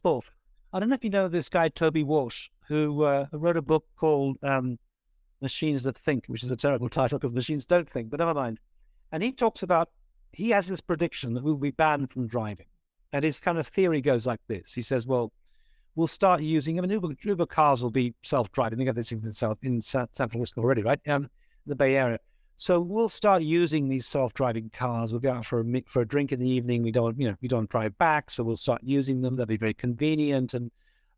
thought? I don't know if you know this guy, Toby Walsh, who wrote a book called Machines That Think, which is a terrible title because machines don't think, but never mind. And he has this prediction that we'll be banned from driving. And his kind of theory goes like this. He says, well, we'll start using, Uber cars will be self-driving. They got this in San Francisco already, right? The Bay Area. So we'll start using these self-driving cars. We'll go out for a drink in the evening. We don't drive back. So we'll start using them. They'll be very convenient, and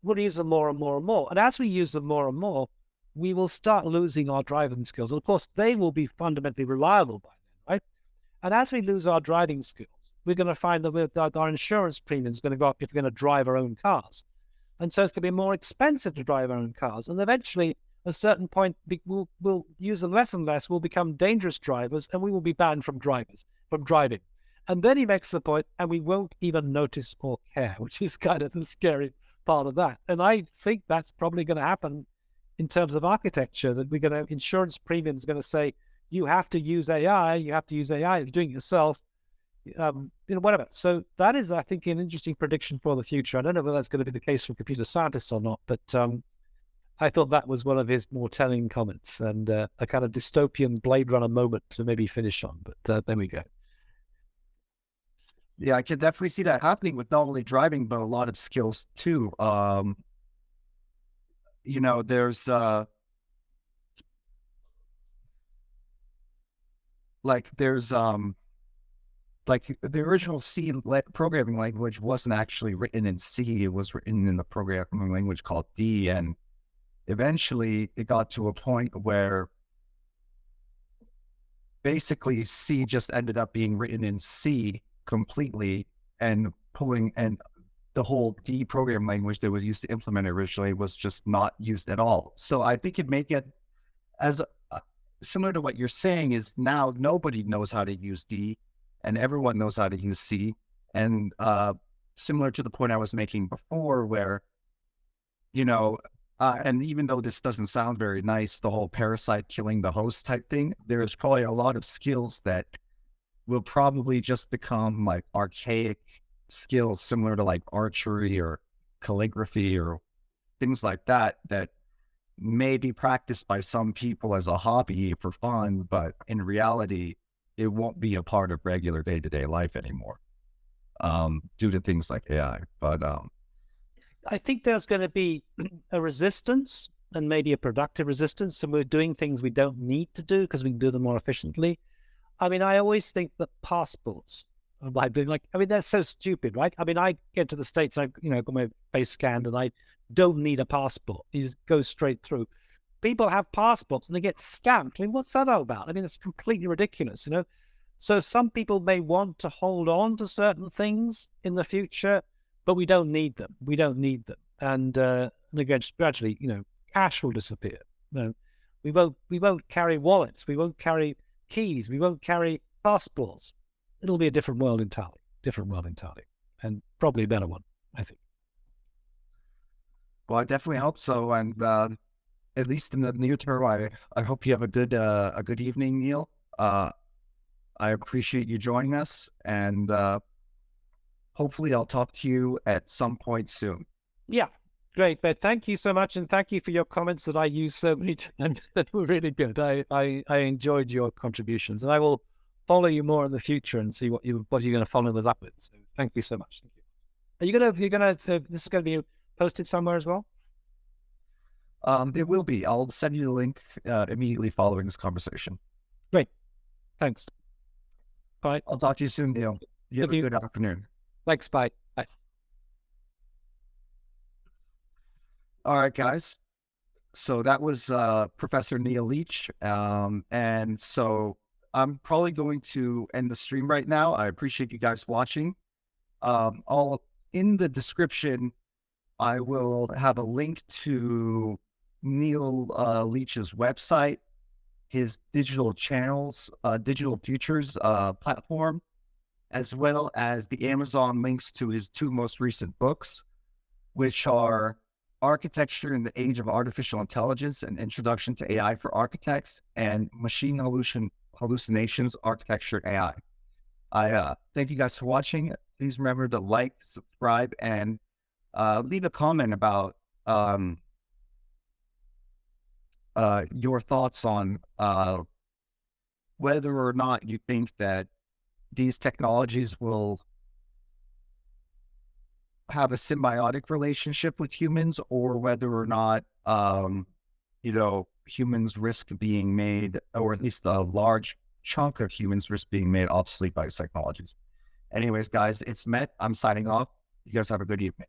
we'll use them more and more and more. And as we use them more and more, we will start losing our driving skills. And of course, they will be fundamentally reliable by then, right? And as we lose our driving skills, we're going to find that our insurance premium is going to go up if we're going to drive our own cars. And so it's going to be more expensive to drive our own cars. And eventually, at a certain point, we'll use them less and less. We'll become dangerous drivers, and we will be banned from driving. And then he makes the point, and we won't even notice or care, which is kind of the scary part of that. And I think that's probably going to happen in terms of architecture, that insurance premiums are going to say, you have to use AI, you're doing it yourself. Whatever. So that is, I think, an interesting prediction for the future. I don't know whether that's going to be the case for computer scientists or not, but I thought that was one of his more telling comments, and a kind of dystopian Blade Runner moment to maybe finish on. But there we go. Yeah, I can definitely see that happening with not only driving, but a lot of skills too. There's like the original C programming language wasn't actually written in C. It was written in the programming language called D. And eventually it got to a point where basically C just ended up being written in C completely, and the whole D program language that was used to implement it originally was just not used at all. So I think it make it as similar to what you're saying, is now nobody knows how to use D, and everyone knows how to use C. And similar to the point I was making before, where, and even though this doesn't sound very nice, the whole parasite killing the host type thing, there's probably a lot of skills that will probably just become like archaic skills, similar to like archery or calligraphy or things like that, that may be practiced by some people as a hobby for fun, but in reality, it won't be a part of regular day-to-day life anymore, due to things like AI. But I think there's going to be a resistance, and maybe a productive resistance, and we're doing things we don't need to do because we can do them more efficiently. I mean, I always think that passports are that's so stupid, right? I mean, I get to the States, I've got my face scanned, and I don't need a passport. You just go straight through. People have passports and they get stamped. I mean, what's that all about? I mean, it's completely ridiculous, So some people may want to hold on to certain things in the future, but we don't need them. And again, gradually, cash will disappear. We won't carry wallets. We won't carry keys. We won't carry passports. It'll be a different world entirely, and probably a better one, I think. Well, I definitely hope so. And at least in the near term, I hope you have a good evening, Neil. I appreciate you joining us, and hopefully I'll talk to you at some point soon. Yeah, great. But thank you so much, and thank you for your comments that I used so many times. That were really good. I enjoyed your contributions, and I will follow you more in the future and see what you're going to follow us up with. So thank you so much. Thank you. Are you gonna this is going to be posted somewhere as well? It will be. I'll send you the link immediately following this conversation. Great. Thanks. Bye. I'll talk to you soon, Neil. You have a good afternoon. Thanks. Bye. Bye. All right, guys. So that was Professor Neil Leach. And so I'm probably going to end the stream right now. I appreciate you guys watching. I'll in the description, I will have a link to Neil Leach's website, his digital channels, Digital Futures platform, as well as the Amazon links to his two most recent books, which are Architecture in the Age of Artificial Intelligence, an Introduction to AI for Architects, and Machine Hallucinations, Architecture and AI. I thank you guys for watching. Please remember to like, subscribe, and leave a comment about your thoughts on whether or not you think that these technologies will have a symbiotic relationship with humans, or whether or not, humans risk being made, or at least a large chunk of humans risk being made obsolete by technologies. Anyways, guys, it's Met. I'm signing off. You guys have a good evening.